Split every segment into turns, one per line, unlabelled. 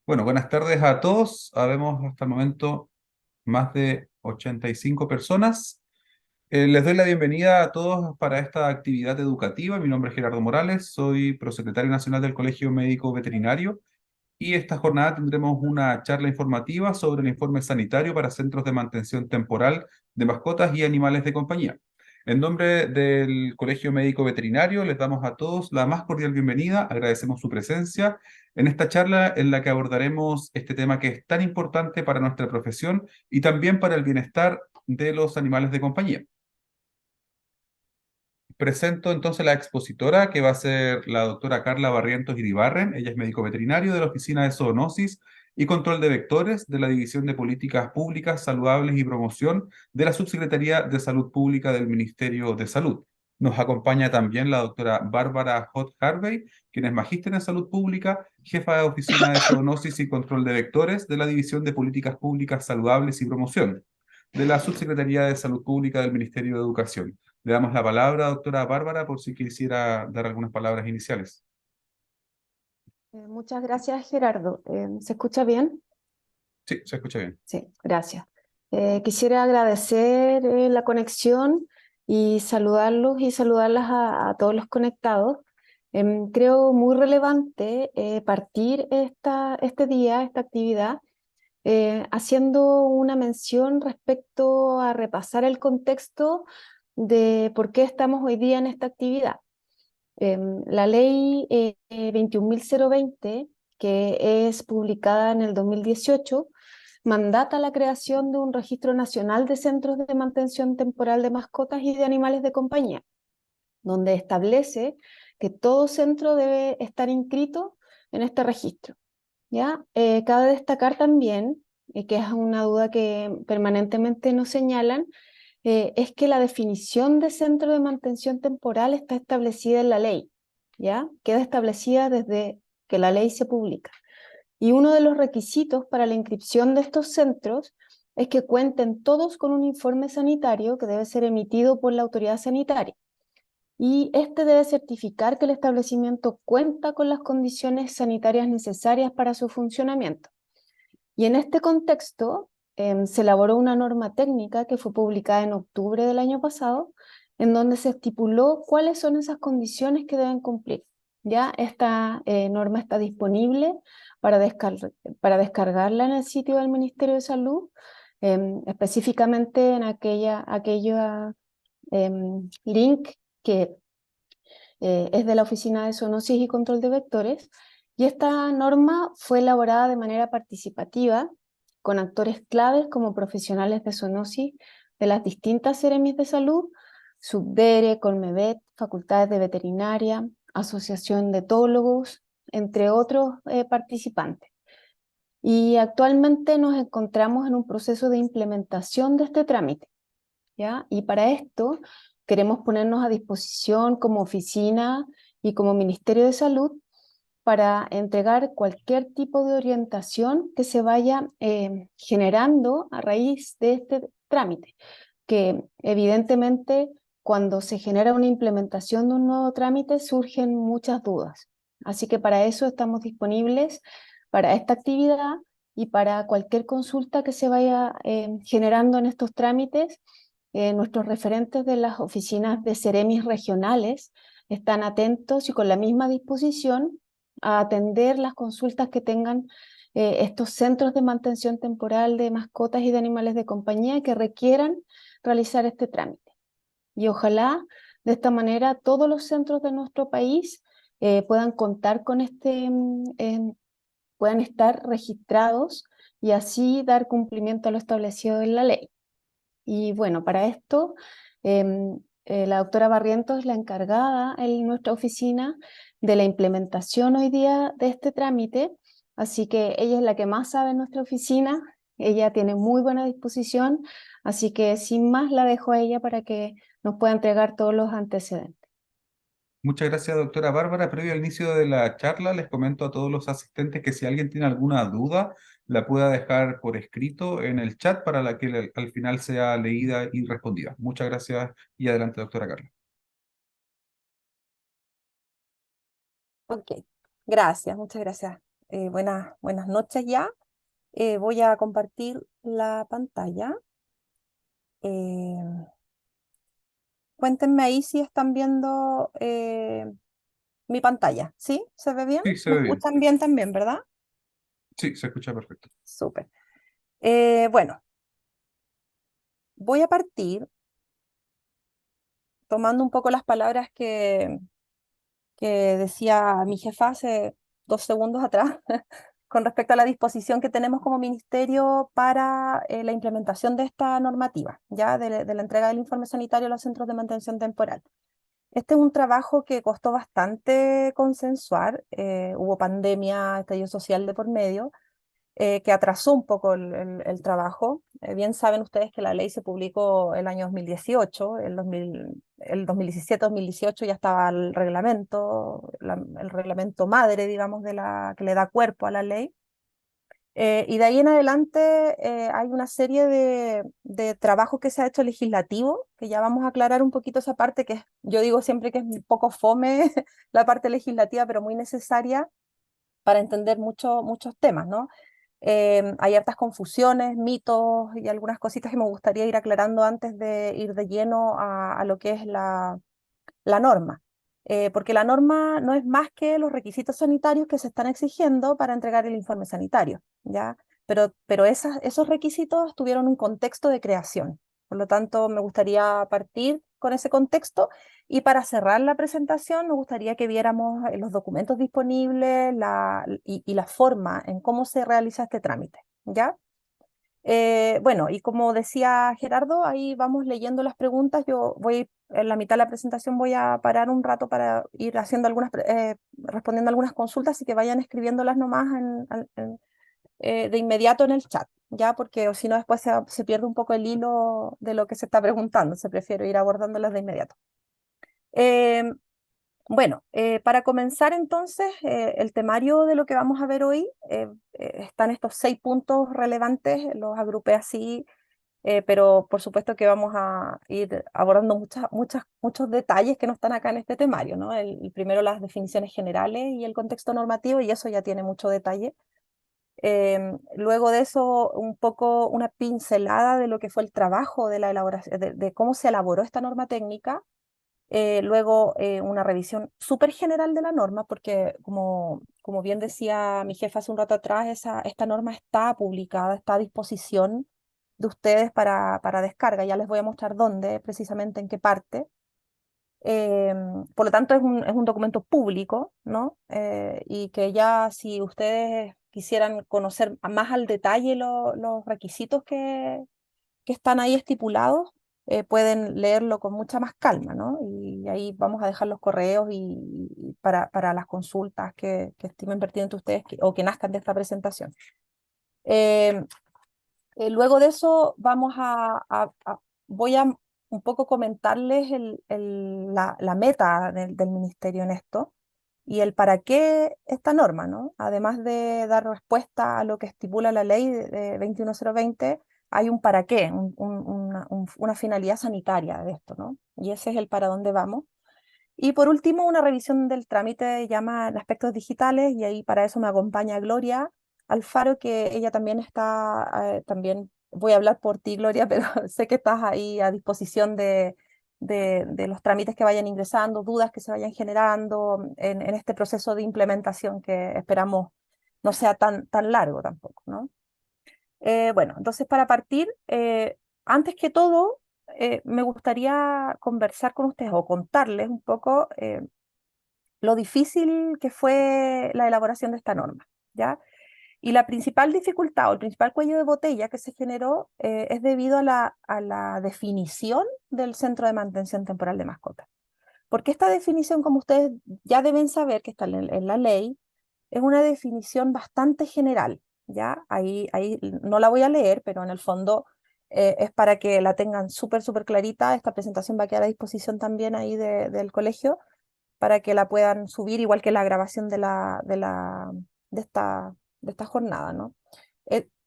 Bueno, buenas tardes a todos. Habemos hasta el momento más de 85 personas. Les doy la bienvenida a todos para esta actividad educativa. Mi nombre es Gerardo Morales, soy prosecretario nacional del Colegio Médico Veterinario y esta jornada tendremos una charla informativa sobre el informe sanitario para centros de mantención temporal de mascotas y animales de compañía. En nombre del Colegio Médico Veterinario, les damos a todos la más cordial bienvenida, agradecemos su presencia en esta charla en la que abordaremos este tema que es tan importante para nuestra profesión y también para el bienestar de los animales de compañía. Presento entonces la expositora que va a ser la doctora Carla Barrientos Iribarren. Ella es médico veterinario de la Oficina de Zoonosis y Control de Vectores de la División de Políticas Públicas, Saludables y Promoción de la Subsecretaría de Salud Pública del Ministerio de Salud. Nos acompaña también la doctora Bárbara Hot Harvey, quien es magíster en Salud Pública, jefa de Oficina de Zoonosis y Control de Vectores de la División de Políticas Públicas, Saludables y Promoción de la Subsecretaría de Salud Pública del Ministerio de Educación. Le damos la palabra, doctora Bárbara, por si quisiera dar algunas palabras iniciales.
Muchas gracias, Gerardo. ¿Se escucha bien?
Sí, se escucha bien.
Sí, gracias. Quisiera agradecer la conexión y saludarlos y saludarlas a todos los conectados. Creo muy relevante partir este día, esta actividad, haciendo una mención respecto a repasar el contexto de por qué estamos hoy día en esta actividad. La ley 21.020, que es publicada en el 2018, mandata la creación de un registro nacional de centros de mantención temporal de mascotas y de animales de compañía, donde establece que todo centro debe estar inscrito en este registro. ¿Ya? Cabe destacar también, que es una duda que permanentemente nos señalan, es que la definición de centro de mantención temporal está establecida en la ley, ¿ya? Queda establecida desde que la ley se publica. Y uno de los requisitos para la inscripción de estos centros es que cuenten todos con un informe sanitario que debe ser emitido por la autoridad sanitaria. Y este debe certificar que el establecimiento cuenta con las condiciones sanitarias necesarias para su funcionamiento. Y en este contexto, se elaboró una norma técnica que fue publicada en octubre del año pasado, en donde se estipuló cuáles son esas condiciones que deben cumplir. Ya esta norma está disponible para descargarla en el sitio del Ministerio de Salud, específicamente en aquella link que es de la Oficina de Zoonosis y Control de Vectores, y esta norma fue elaborada de manera participativa con actores claves como profesionales de zoonosis de las distintas seremis de salud, Subdere, Colmevet, facultades de veterinaria, asociación de etólogos, entre otros participantes. Y actualmente nos encontramos en un proceso de implementación de este trámite, ¿ya? Y para esto queremos ponernos a disposición como oficina y como Ministerio de Salud para entregar cualquier tipo de orientación que se vaya generando a raíz de este trámite, que evidentemente cuando se genera una implementación de un nuevo trámite surgen muchas dudas. Así que para eso estamos disponibles para esta actividad y para cualquier consulta que se vaya generando en estos trámites. Nuestros referentes de las oficinas de Ceremis regionales están atentos y con la misma disposición a atender las consultas que tengan estos centros de mantención temporal de mascotas y de animales de compañía que requieran realizar este trámite. Y ojalá de esta manera todos los centros de nuestro país puedan contar con puedan estar registrados y así dar cumplimiento a lo establecido en la ley. Y bueno, para esto, la doctora Barrientos es la encargada en nuestra oficina de la implementación hoy día de este trámite, así que ella es la que más sabe en nuestra oficina, ella tiene muy buena disposición, así que sin más la dejo a ella para que nos pueda entregar todos los antecedentes.
Muchas gracias, doctora Bárbara. Previo al inicio de la charla, les comento a todos los asistentes que si alguien tiene alguna duda, la pueda dejar por escrito en el chat para la que al final sea leída y respondida. Muchas gracias y adelante, doctora Carla.
Ok, gracias, muchas gracias, buenas noches ya. Voy a compartir la pantalla. Eh, Cuéntenme ahí si están viendo mi pantalla. ¿Sí? ¿Se ve bien?
Sí, se
¿Me
ve bien.
escuchan bien también, verdad?
Sí, se escucha perfecto.
Súper. Bueno, voy a partir tomando un poco las palabras que decía mi jefa hace 2 segundos atrás con respecto a la disposición que tenemos como ministerio para la implementación de esta normativa, ya de la entrega del informe sanitario a los centros de mantención temporal. Este es un trabajo que costó bastante consensuar, hubo pandemia, estallido social de por medio, que atrasó un poco el trabajo. Bien saben ustedes que la ley se publicó el año 2018, el 2017-2018 ya estaba el reglamento, el reglamento madre, digamos, que le da cuerpo a la ley. Y de ahí en adelante hay una serie de trabajos que se ha hecho legislativo, que ya vamos a aclarar un poquito esa parte, yo digo siempre que es un poco fome la parte legislativa, pero muy necesaria para entender muchos temas, ¿no? Hay hartas confusiones, mitos y algunas cositas que me gustaría ir aclarando antes de ir de lleno a lo que es la norma. Porque la norma no es más que los requisitos sanitarios que se están exigiendo para entregar el informe sanitario, ¿ya? Pero esos requisitos tuvieron un contexto de creación. Por lo tanto, me gustaría partir con ese contexto y para cerrar la presentación me gustaría que viéramos los documentos disponibles y la forma en cómo se realiza este trámite, ¿ya? Bueno, y como decía Gerardo, ahí vamos leyendo las preguntas. Yo voy, en la mitad de la presentación voy a parar un rato para ir haciendo respondiendo algunas consultas, así que vayan escribiéndolas nomás de inmediato en el chat, ¿ya? Porque o si no después se pierde un poco el hilo de lo que se está preguntando, se prefiere ir abordándolas de inmediato. Eh, bueno, para comenzar entonces, el temario de lo que vamos a ver hoy, están estos 6 puntos relevantes, los agrupé así, pero por supuesto que vamos a ir abordando muchos detalles que no están acá en este temario, ¿no? El primero, las definiciones generales y el contexto normativo, y eso ya tiene mucho detalle. Luego de eso, un poco una pincelada de lo que fue el trabajo de la elaboración, de cómo se elaboró esta norma técnica. Luego, una revisión súper general de la norma, porque como bien decía mi jefa hace un rato atrás, esta norma está publicada, está a disposición de ustedes para descarga. Ya les voy a mostrar dónde, precisamente en qué parte. Por lo tanto, es un documento público, ¿no? Y que ya si ustedes quisieran conocer más al detalle los requisitos que están ahí estipulados, pueden leerlo con mucha más calma, ¿no? Y ahí vamos a dejar los correos y para las consultas que estimen pertinentes ustedes o que nazcan de esta presentación. Eh, Luego de eso voy a un poco comentarles la meta del ministerio en esto y el para qué esta norma, ¿no? Además de dar respuesta a lo que estipula la ley de 21020, hay un para qué, una finalidad sanitaria de esto, ¿no? Y ese es el para dónde vamos. Y por último, una revisión del trámite llama en aspectos digitales, y ahí para eso me acompaña Gloria Alfaro, que ella también también voy a hablar por ti, Gloria, pero sé que estás ahí a disposición de los trámites que vayan ingresando, dudas que se vayan generando en este proceso de implementación que esperamos no sea tan largo tampoco, ¿no? Bueno, entonces para partir, antes que todo, me gustaría conversar con ustedes o contarles un poco lo difícil que fue la elaboración de esta norma, ¿ya? Y la principal dificultad o el principal cuello de botella que se generó es debido a la definición del centro de mantención temporal de mascotas. Porque esta definición, como ustedes ya deben saber, que está en la ley, es una definición bastante general, ¿ya? Ahí no la voy a leer, pero en el fondo es para que la tengan súper clarita. Esta presentación va a quedar a disposición también ahí del colegio para que la puedan subir, igual que la grabación de esta jornada, ¿no?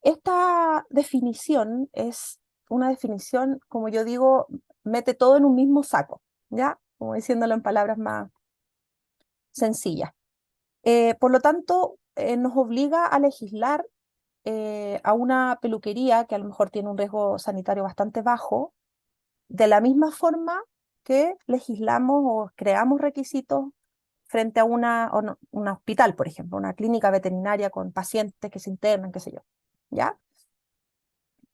Esta definición es una definición, como yo digo, mete todo en un mismo saco, ¿ya? Como diciéndolo en palabras más sencillas. Por lo tanto, nos obliga a legislar a una peluquería que a lo mejor tiene un riesgo sanitario bastante bajo, de la misma forma que legislamos o creamos requisitos frente a un hospital, por ejemplo, una clínica veterinaria con pacientes que se internan, qué sé yo, ¿ya?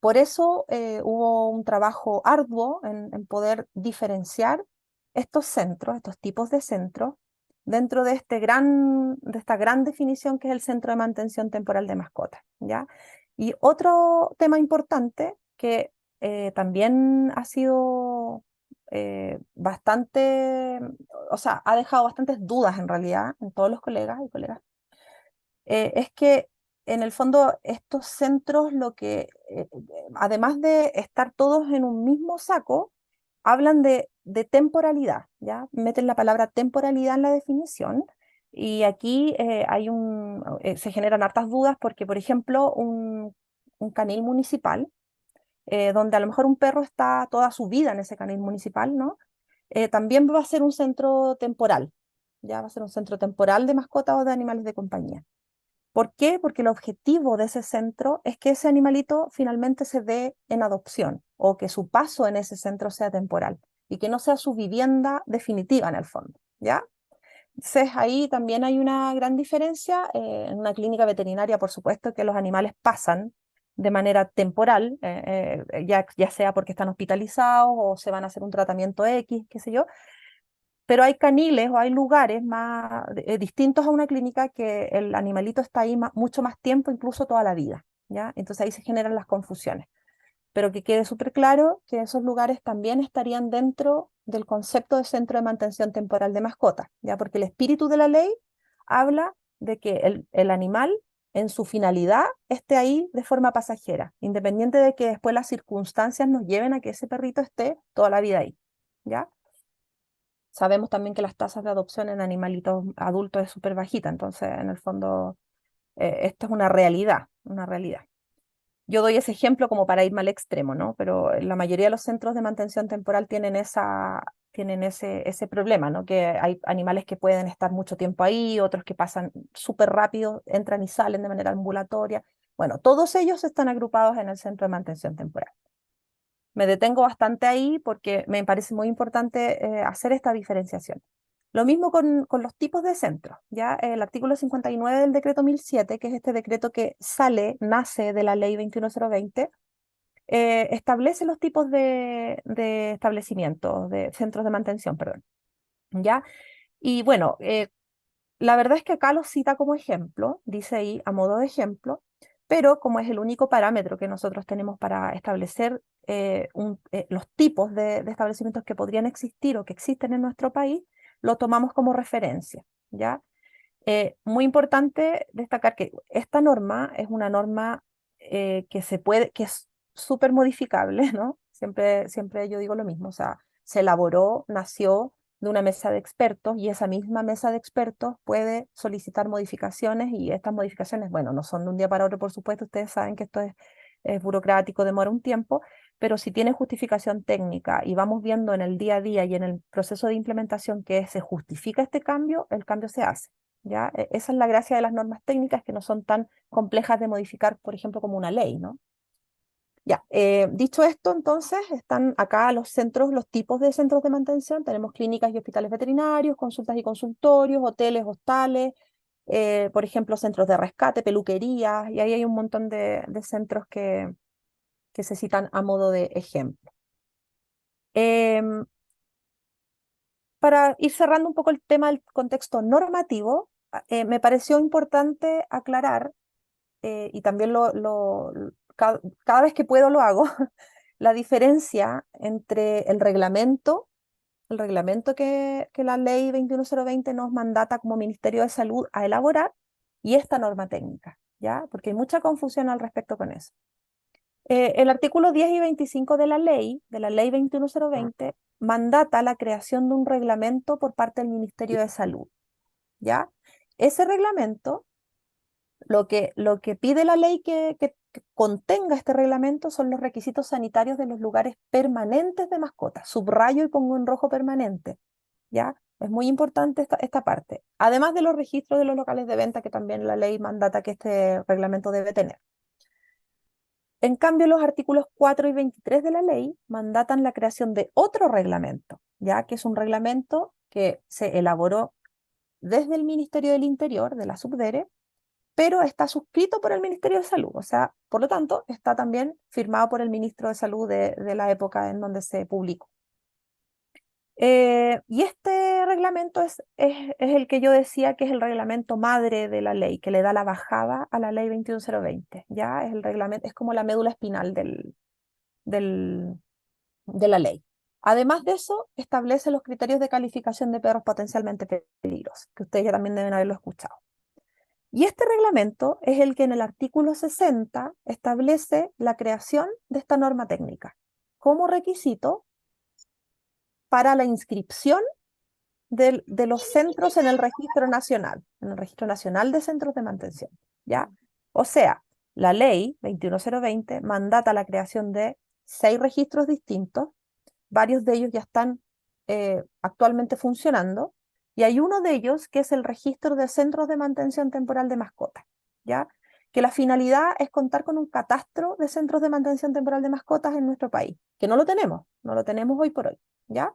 Por eso hubo un trabajo arduo en poder diferenciar estos centros, estos tipos de centros, dentro de esta gran definición que es el centro de mantención temporal de mascotas, ¿ya? Y otro tema importante que también ha sido bastante, o sea, ha dejado bastantes dudas en realidad en todos los colegas y colegas, es que en el fondo estos centros además de estar todos en un mismo saco, hablan de temporalidad, ¿ya? Meten la palabra temporalidad en la definición y aquí se generan hartas dudas porque, por ejemplo, un canil municipal, donde a lo mejor un perro está toda su vida en ese canil municipal, ¿no? También va a ser un centro temporal, ya va a ser un centro temporal de mascotas o de animales de compañía. ¿Por qué? Porque el objetivo de ese centro es que ese animalito finalmente se dé en adopción o que su paso en ese centro sea temporal y que no sea su vivienda definitiva en el fondo, ¿ya? Entonces ahí también hay una gran diferencia. En una clínica veterinaria, por supuesto, que los animales pasan de manera temporal, ya sea porque están hospitalizados o se van a hacer un tratamiento X, qué sé yo, pero hay caniles o hay lugares más distintos a una clínica que el animalito está ahí mucho más tiempo, incluso toda la vida, ¿ya? Entonces ahí se generan las confusiones. Pero que quede súper claro que esos lugares también estarían dentro del concepto de centro de mantención temporal de mascotas, ¿ya? Porque el espíritu de la ley habla de que el animal en su finalidad esté ahí de forma pasajera, independiente de que después las circunstancias nos lleven a que ese perrito esté toda la vida ahí, ¿ya? Sabemos también que las tasas de adopción en animalitos adultos es súper bajita, entonces en el fondo esto es una realidad, una realidad. Yo doy ese ejemplo como para irme al extremo, ¿no? Pero la mayoría de los centros de mantención temporal tienen ese problema, ¿no? Que hay animales que pueden estar mucho tiempo ahí, otros que pasan súper rápido, entran y salen de manera ambulatoria. Bueno, todos ellos están agrupados en el centro de mantención temporal. Me detengo bastante ahí porque me parece muy importante hacer esta diferenciación. Lo mismo con los tipos de centros, ¿ya? El artículo 59 del decreto 1007, que es este decreto que nace de la ley 21020, establece los tipos de establecimientos, de centros de mantención, perdón, ¿ya? Y bueno, la verdad es que acá lo cita como ejemplo, dice ahí a modo de ejemplo, pero como es el único parámetro que nosotros tenemos para establecer los tipos de establecimientos que podrían existir o que existen en nuestro país, lo tomamos como referencia, ¿ya? Muy importante destacar que esta norma es una norma que es súper modificable, ¿no? Siempre yo digo lo mismo, o sea, se elaboró, nació de una mesa de expertos y esa misma mesa de expertos puede solicitar modificaciones y estas modificaciones, bueno, no son de un día para otro, por supuesto, ustedes saben que esto es burocrático, demora un tiempo, pero si tiene justificación técnica y vamos viendo en el día a día y en el proceso de implementación que se justifica este cambio, el cambio se hace. ¿Ya? Esa es la gracia de las normas técnicas que no son tan complejas de modificar, por ejemplo, como una ley, ¿no? Ya, dicho esto, entonces, están acá los centros, los tipos de centros de mantención. Tenemos clínicas y hospitales veterinarios, consultas y consultorios, hoteles, hostales, por ejemplo, centros de rescate, peluquerías, y ahí hay un montón de centros que se citan a modo de ejemplo. Em, para ir cerrando un poco el tema del contexto normativo, me pareció importante aclarar, y también cada vez que puedo lo hago, la diferencia entre el reglamento que la ley 21020 nos mandata como Ministerio de Salud a elaborar, y esta norma técnica, ¿ya? Porque hay mucha confusión al respecto con eso. El artículo 10 y 25 de la ley 21020, mandata la creación de un reglamento por parte del Ministerio de Salud, ¿ya? Ese reglamento, lo que pide la ley que contenga este reglamento son los requisitos sanitarios de los lugares permanentes de mascotas. Subrayo y pongo en rojo permanente, ¿ya? Es muy importante esta parte. Además de los registros de los locales de venta que también la ley mandata que este reglamento debe tener. En cambio, los artículos 4 y 23 de la ley mandatan la creación de otro reglamento, ya que es un reglamento que se elaboró desde el Ministerio del Interior, de la Subdere, pero está suscrito por el Ministerio de Salud. O sea, por lo tanto, está también firmado por el ministro de Salud de la época en donde se publicó. Y este reglamento es el que yo decía que es el reglamento madre de la ley, que le da la bajada a la ley 21020. Ya es el reglamento, es como la médula espinal de la ley. Además de eso, establece los criterios de calificación de perros potencialmente peligrosos, que ustedes ya también deben haberlo escuchado. Y este reglamento es el que en el artículo 60 establece la creación de esta norma técnica como requisito para la inscripción de los centros en el Registro Nacional de Centros de Mantención, ¿ya? O sea, la ley 21020 mandata la creación de 6 registros distintos, varios de ellos ya están actualmente funcionando, y hay uno de ellos que es el registro de centros de mantención temporal de mascotas, ¿ya? Que la finalidad es contar con un catastro de centros de mantención temporal de mascotas en nuestro país, que no lo tenemos hoy por hoy, ¿ya?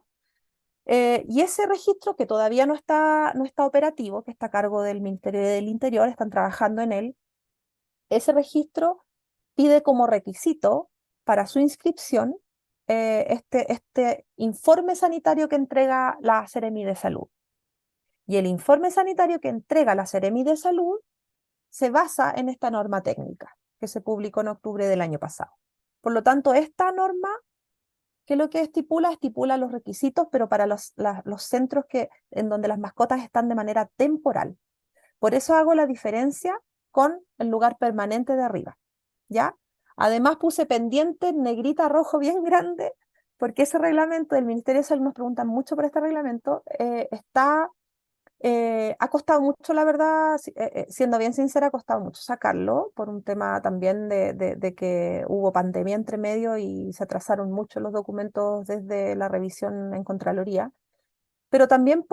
Y ese registro que todavía no está operativo, que está a cargo del Ministerio del Interior, están trabajando en él, ese registro pide como requisito para su inscripción este informe sanitario que entrega la Seremi de Salud. Y el informe sanitario que entrega la Seremi de Salud se basa en esta norma técnica que se publicó en octubre del año pasado. Por lo tanto, esta norma, que lo que estipula los requisitos, pero para los centros en donde las mascotas están de manera temporal. Por eso hago la diferencia con el lugar permanente de arriba, ¿ya? Además puse pendiente en negrita rojo bien grande, porque ese reglamento del Ministerio de Salud, nos preguntan mucho por este reglamento, ha costado mucho, la verdad, siendo bien sincera, ha costado mucho sacarlo, por un tema también de que hubo pandemia entre medio y se atrasaron mucho los documentos desde la revisión en Contraloría, pero también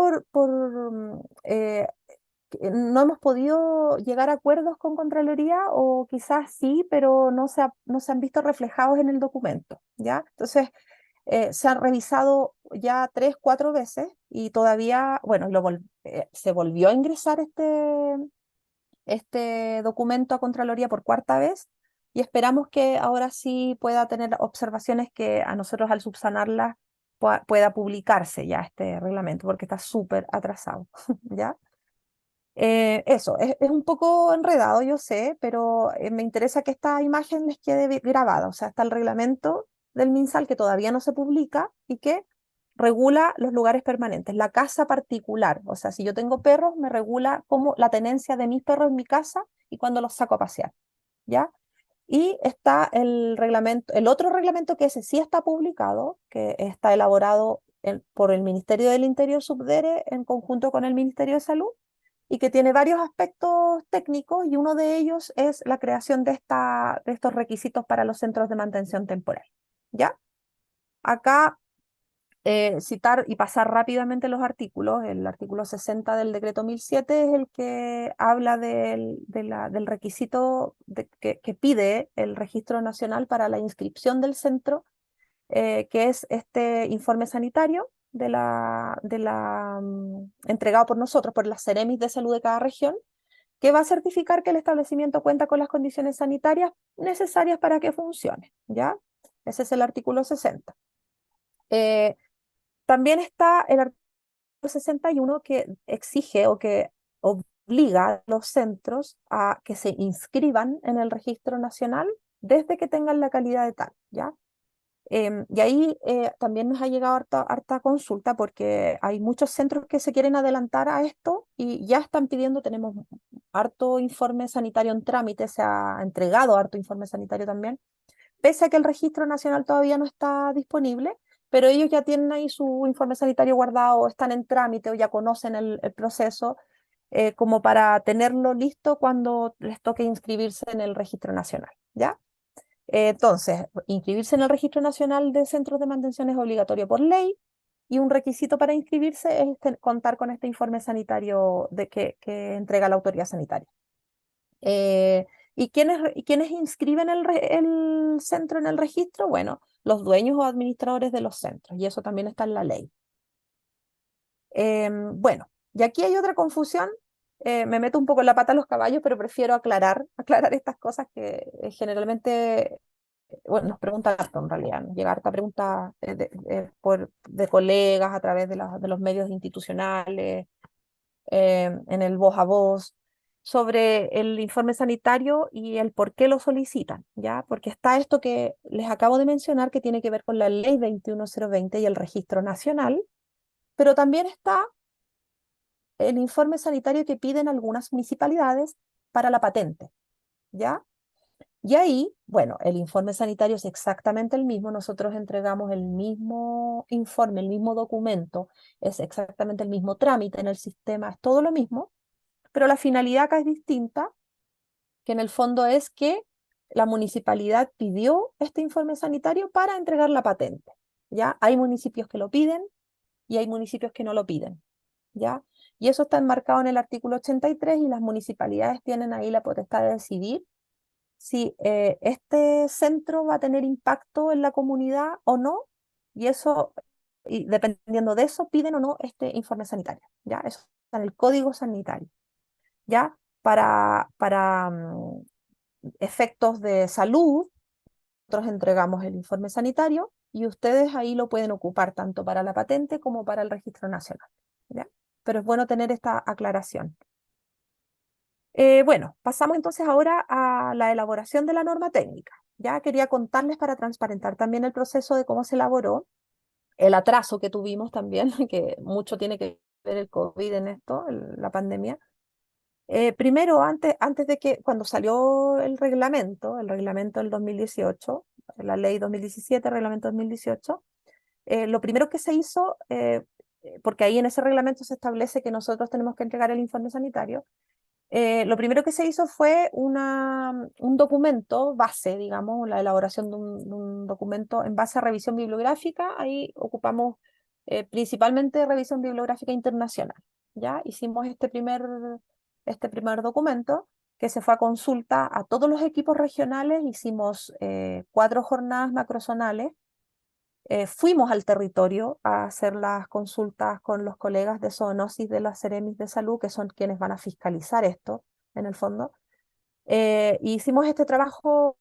no hemos podido llegar a acuerdos con Contraloría, o quizás sí, pero no se han visto reflejados en el documento, ¿ya? Entonces, se han revisado ya 3, 4 veces y todavía, bueno, se volvió a ingresar este documento a Contraloría por 4ª vez, y esperamos que ahora sí pueda tener observaciones que a nosotros, al subsanarlas, pueda publicarse ya este reglamento, porque está súper atrasado, ¿ya? Eso, es un poco enredado, yo sé, pero me interesa que esta imagen les quede grabada. O sea, está el reglamento del MinSal que todavía no se publica y que regula los lugares permanentes, la casa particular. O sea, si yo tengo perros, me regula como la tenencia de mis perros en mi casa y cuando los saco a pasear, ¿ya? Y está el otro reglamento, que ese sí está publicado, que está elaborado por el Ministerio del Interior Subdere en conjunto con el Ministerio de Salud, y que tiene varios aspectos técnicos, y uno de ellos es la creación de estos requisitos para los centros de mantención temporal, ¿ya? Acá citar y pasar rápidamente los artículos. El artículo 60 del decreto 1007 es el que habla del requisito que pide el Registro Nacional para la inscripción del centro, que es este informe sanitario entregado por nosotros, por las Seremis de Salud de cada región, que va a certificar que el establecimiento cuenta con las condiciones sanitarias necesarias para que funcione, ¿ya? Ese es el artículo 60. También está el artículo 61, que exige o que obliga a los centros a que se inscriban en el registro nacional desde que tengan la calidad de tal, ¿ya? Y ahí también nos ha llegado harta consulta, porque hay muchos centros que se quieren adelantar a esto y ya están pidiendo. Tenemos harto informe sanitario en trámite, se ha entregado harto informe sanitario también, pese a que el registro nacional todavía no está disponible, pero ellos ya tienen ahí su informe sanitario guardado, o están en trámite, o ya conocen el proceso, como para tenerlo listo cuando les toque inscribirse en el registro nacional, ¿ya? Entonces, inscribirse en el Registro Nacional de Centros de Mantención es obligatorio por ley. y un requisito para inscribirse es contar con este informe sanitario que entrega la autoridad sanitaria. ¿Y quiénes inscriben el centro en el registro? Bueno, los dueños o administradores de los centros, y eso también está en la ley. Bueno, y aquí hay otra confusión. Me meto un poco en la pata a los caballos, pero prefiero aclarar estas cosas que generalmente, bueno, nos preguntan harto en realidad, nos llega harta pregunta de colegas a través de los medios institucionales, en el voz a voz, sobre el informe sanitario y el por qué lo solicitan, ¿ya? Porque está esto que les acabo de mencionar, que tiene que ver con la ley 21020 y el registro nacional, pero también está el informe sanitario que piden algunas municipalidades para la patente, ¿ya? Y ahí, bueno, el informe sanitario es exactamente el mismo, nosotros entregamos el mismo informe, el mismo documento, es exactamente el mismo trámite en el sistema, es todo lo mismo, pero la finalidad acá es distinta, que en el fondo es que la municipalidad pidió este informe sanitario para entregar la patente, ¿ya? Hay municipios que lo piden y hay municipios que no lo piden, ¿ya? Y eso está enmarcado en el artículo 83 y las municipalidades tienen ahí la potestad de decidir si este centro va a tener impacto en la comunidad o no, y eso, y dependiendo de eso, piden o no este informe sanitario, ¿ya? Eso está en el código sanitario, ¿ya? Para efectos de salud, nosotros entregamos el informe sanitario y ustedes ahí lo pueden ocupar tanto para la patente como para el registro nacional, ¿ya? Pero es bueno tener esta aclaración. Bueno, pasamos entonces ahora a la elaboración de la norma técnica. Ya quería contarles para transparentar también el proceso de cómo se elaboró, el atraso que tuvimos también, que mucho tiene que ver el COVID en esto, la pandemia. Primero, antes de que, cuando salió el reglamento del 2018, la ley 2017, reglamento 2018, lo primero que se hizo, porque ahí en ese reglamento se establece que nosotros tenemos que entregar el informe sanitario, lo primero que se hizo fue un documento base, digamos, la elaboración de un documento en base a revisión bibliográfica. Ahí ocupamos principalmente revisión bibliográfica internacional. ¿Ya? Hicimos este primer documento que se fue a consulta a todos los equipos regionales. Hicimos 4 jornadas macrozonales. Fuimos al territorio a hacer las consultas con los colegas de zoonosis de las Seremis de Salud, que son quienes van a fiscalizar esto, en el fondo. Hicimos este trabajo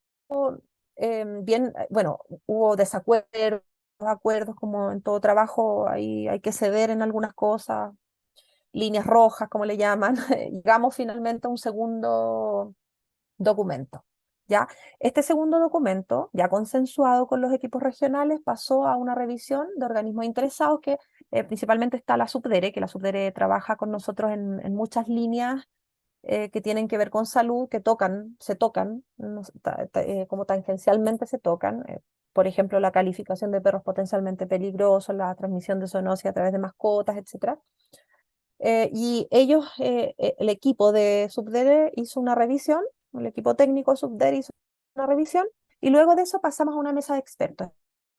bien, bueno, hubo desacuerdos, acuerdos, como en todo trabajo, hay que ceder en algunas cosas, líneas rojas, como le llaman. Llegamos finalmente a un segundo documento. ¿Ya? Este segundo documento, ya consensuado con los equipos regionales, pasó a una revisión de organismos interesados, que principalmente está la Subdere, que la Subdere trabaja con nosotros en muchas líneas que tienen que ver con salud, que se tocan, como tangencialmente se tocan. Por ejemplo, la calificación de perros potencialmente peligrosos, la transmisión de zoonosis a través de mascotas, etc. Y ellos, el equipo de Subdere hizo una revisión, el equipo técnico de Subdere hizo una revisión, y luego de eso pasamos a una mesa de expertos.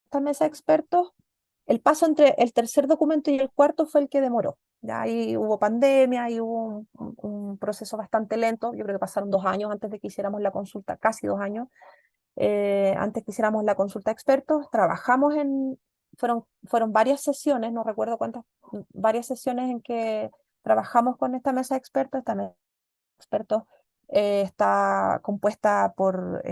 Esta mesa de expertos, el paso entre el tercer documento y el cuarto fue el que demoró. Ya ahí hubo pandemia, ahí hubo un proceso bastante lento. Yo creo que pasaron 2 años antes de que hiciéramos la consulta, casi 2 años, antes que hiciéramos la consulta de expertos. Fueron varias sesiones, no recuerdo cuántas, varias sesiones en que trabajamos con esta mesa de expertos. Esta mesa de expertos está compuesta por,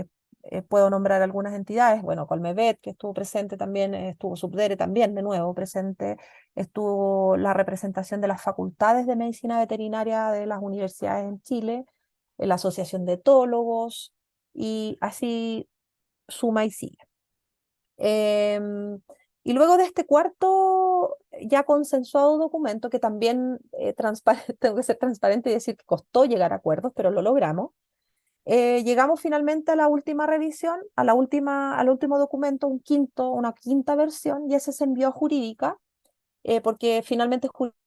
puedo nombrar algunas entidades, bueno, Colmevet, que estuvo presente también, estuvo Subdere también de nuevo presente, estuvo la representación de las facultades de medicina veterinaria de las universidades en Chile, la Asociación de Etólogos, y así suma y sigue. Y luego de este cuarto ya consensuado documento, que también tengo que ser transparente y decir que costó llegar a acuerdos, pero lo logramos, llegamos finalmente a la última revisión, al último documento, una quinta versión, y ese se envió a jurídica, porque finalmente jurídica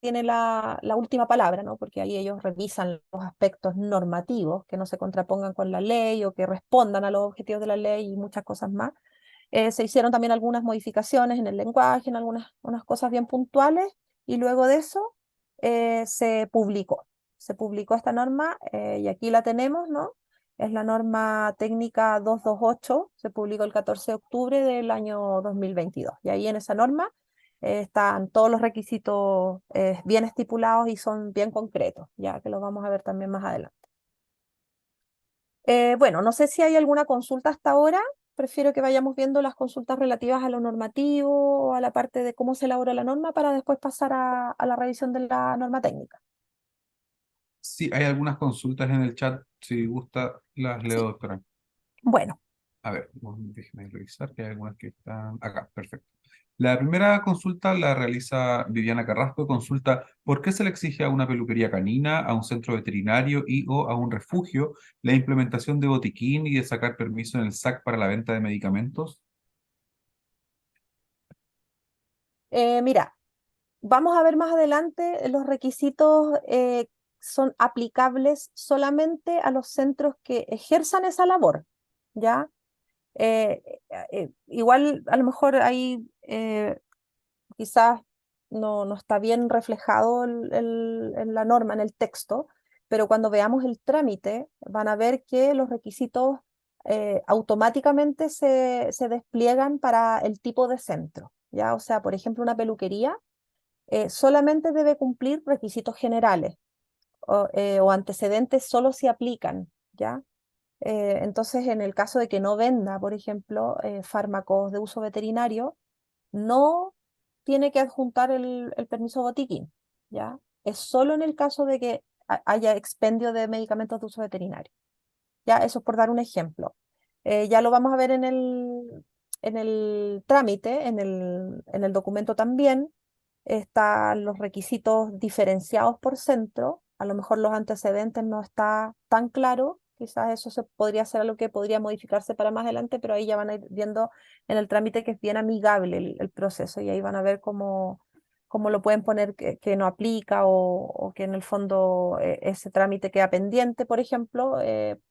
tiene la última palabra, ¿no? Porque ahí ellos revisan los aspectos normativos que no se contrapongan con la ley o que respondan a los objetivos de la ley y muchas cosas más. Se hicieron también algunas modificaciones en el lenguaje, en unas cosas bien puntuales, y luego de eso se publicó. Se publicó esta norma y aquí la tenemos, ¿no? Es la norma técnica 228, se publicó el 14 de octubre del año 2022. Y ahí en esa norma están todos los requisitos bien estipulados y son bien concretos, ya que los vamos a ver también más adelante. Bueno, no sé si hay alguna consulta hasta ahora. Prefiero que vayamos viendo las consultas relativas a lo normativo o a la parte de cómo se elabora la norma para después pasar a la revisión de la norma técnica.
Sí, hay algunas consultas en el chat. Si gusta, las leo,
Sí,
doctora.
bueno.
A ver, déjeme revisar que hay algunas que están acá. Perfecto. La primera consulta la realiza Viviana Carrasco. Consulta: ¿por qué se le exige a una peluquería canina, a un centro veterinario y o a un refugio la implementación de botiquín y de sacar permiso en el SAC para la venta de medicamentos?
Mira, vamos a ver más adelante, los requisitos son aplicables solamente a los centros que ejerzan esa labor, ¿ya? Eh, Igual a lo mejor ahí quizás no está bien reflejado en la norma, en el texto, pero cuando veamos el trámite van a ver que los requisitos automáticamente se despliegan para el tipo de centro, ¿ya? O sea, por ejemplo, una peluquería solamente debe cumplir requisitos generales o antecedentes solo si aplican, ¿ya? Entonces, en el caso de que no venda, por ejemplo, fármacos de uso veterinario, no tiene que adjuntar el permiso botiquín, ¿ya? Es solo en el caso de que haya expendio de medicamentos de uso veterinario, ¿ya? Eso es por dar un ejemplo. Ya lo vamos a ver en el trámite, en el documento también, están los requisitos diferenciados por centro, a lo mejor los antecedentes no está tan claro, quizás eso se podría ser algo que podría modificarse para más adelante, pero ahí ya van a ir viendo en el trámite que es bien amigable el proceso y ahí van a ver cómo lo pueden poner que no aplica o que en el fondo ese trámite queda pendiente, por ejemplo,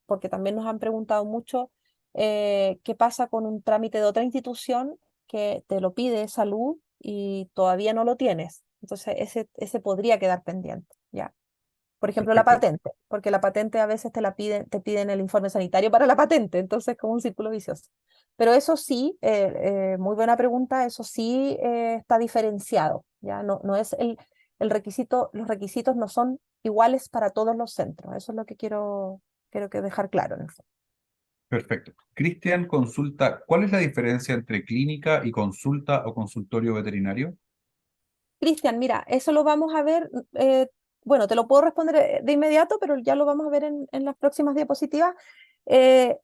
porque también nos han preguntado mucho qué pasa con un trámite de otra institución que te lo pide salud y todavía no lo tienes. Entonces, ese podría quedar pendiente, ¿ya? Por ejemplo, la
Perfecto.
patente, porque la patente a veces te piden el informe sanitario para la patente, entonces es como un círculo vicioso. Pero eso sí, muy buena pregunta, eso sí está diferenciado, ¿ya? No es el requisito, los requisitos no son iguales para todos los centros, eso es lo que quiero que dejar claro en el fondo.
Perfecto. Cristian consulta: ¿cuál es la diferencia entre clínica y consulta o consultorio veterinario?
Cristian, mira, eso lo vamos a ver, bueno, te lo puedo responder de inmediato, pero ya lo vamos a ver en las próximas diapositivas. Eh,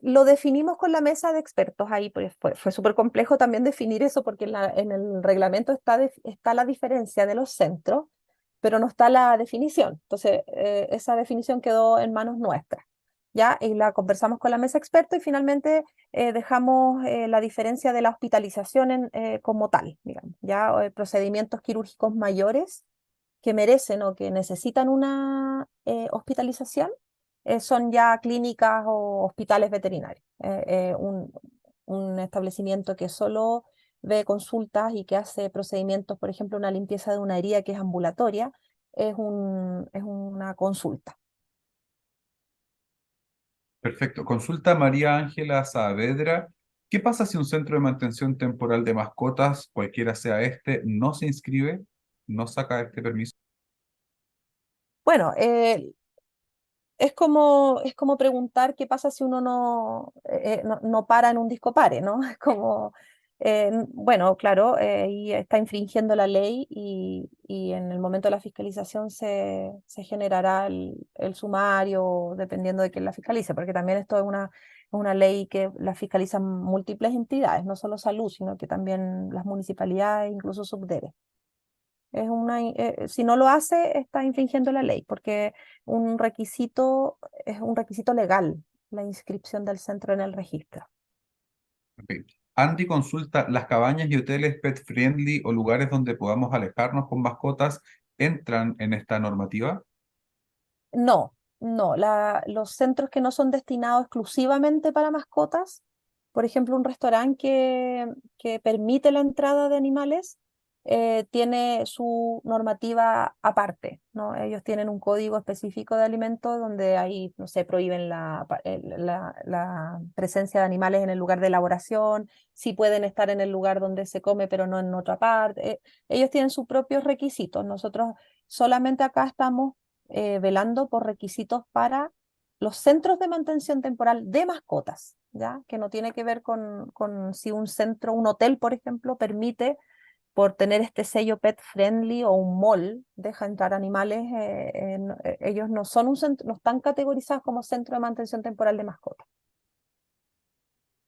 lo definimos con la mesa de expertos ahí, pues fue súper complejo también definir eso porque en el reglamento está la diferencia de los centros, pero no está la definición. Entonces, esa definición quedó en manos nuestras, ¿ya? Y la conversamos con la mesa de expertos y finalmente dejamos la diferencia de la hospitalización como tal, digamos, ya procedimientos quirúrgicos mayores que merecen o que necesitan una hospitalización son ya clínicas o hospitales veterinarios. Un establecimiento que solo ve consultas y que hace procedimientos, por ejemplo, una limpieza de una herida que es ambulatoria, es una consulta.
Perfecto. Consulta María Ángela Saavedra: ¿qué pasa si un centro de mantención temporal de mascotas, cualquiera sea este, no se inscribe, no saca este permiso?
Bueno, es como preguntar qué pasa si uno no para en un disco pare, ¿no? Es como, bueno, claro, y está infringiendo la ley y en el momento de la fiscalización se generará el sumario dependiendo de quién la fiscalice, porque también esto es una ley que la fiscalizan múltiples entidades, no solo salud, sino que también las municipalidades, incluso subdere. Si no lo hace, está infringiendo la ley, porque es un requisito legal la inscripción del centro en el registro.
Ok. Andy consulta: ¿las cabañas y hoteles pet friendly o lugares donde podamos alejarnos con mascotas entran en esta normativa?
No, los centros que no son destinados exclusivamente para mascotas Por ejemplo, un restaurante que permite la entrada de animales tiene su normativa aparte, ¿no? Ellos tienen un código específico de alimentos donde ahí, no sé, prohíben la presencia de animales en el lugar de elaboración, sí pueden estar en el lugar donde se come, pero no en otra parte. Ellos tienen sus propios requisitos. Nosotros solamente acá estamos velando por requisitos para los centros de mantención temporal de mascotas, ¿ya? Que no tiene que ver con si un centro, un hotel, por ejemplo, permite, por tener este sello pet friendly o un mall, deja entrar animales, ellos no son un centro, no están categorizados como centro de mantención temporal de mascotas.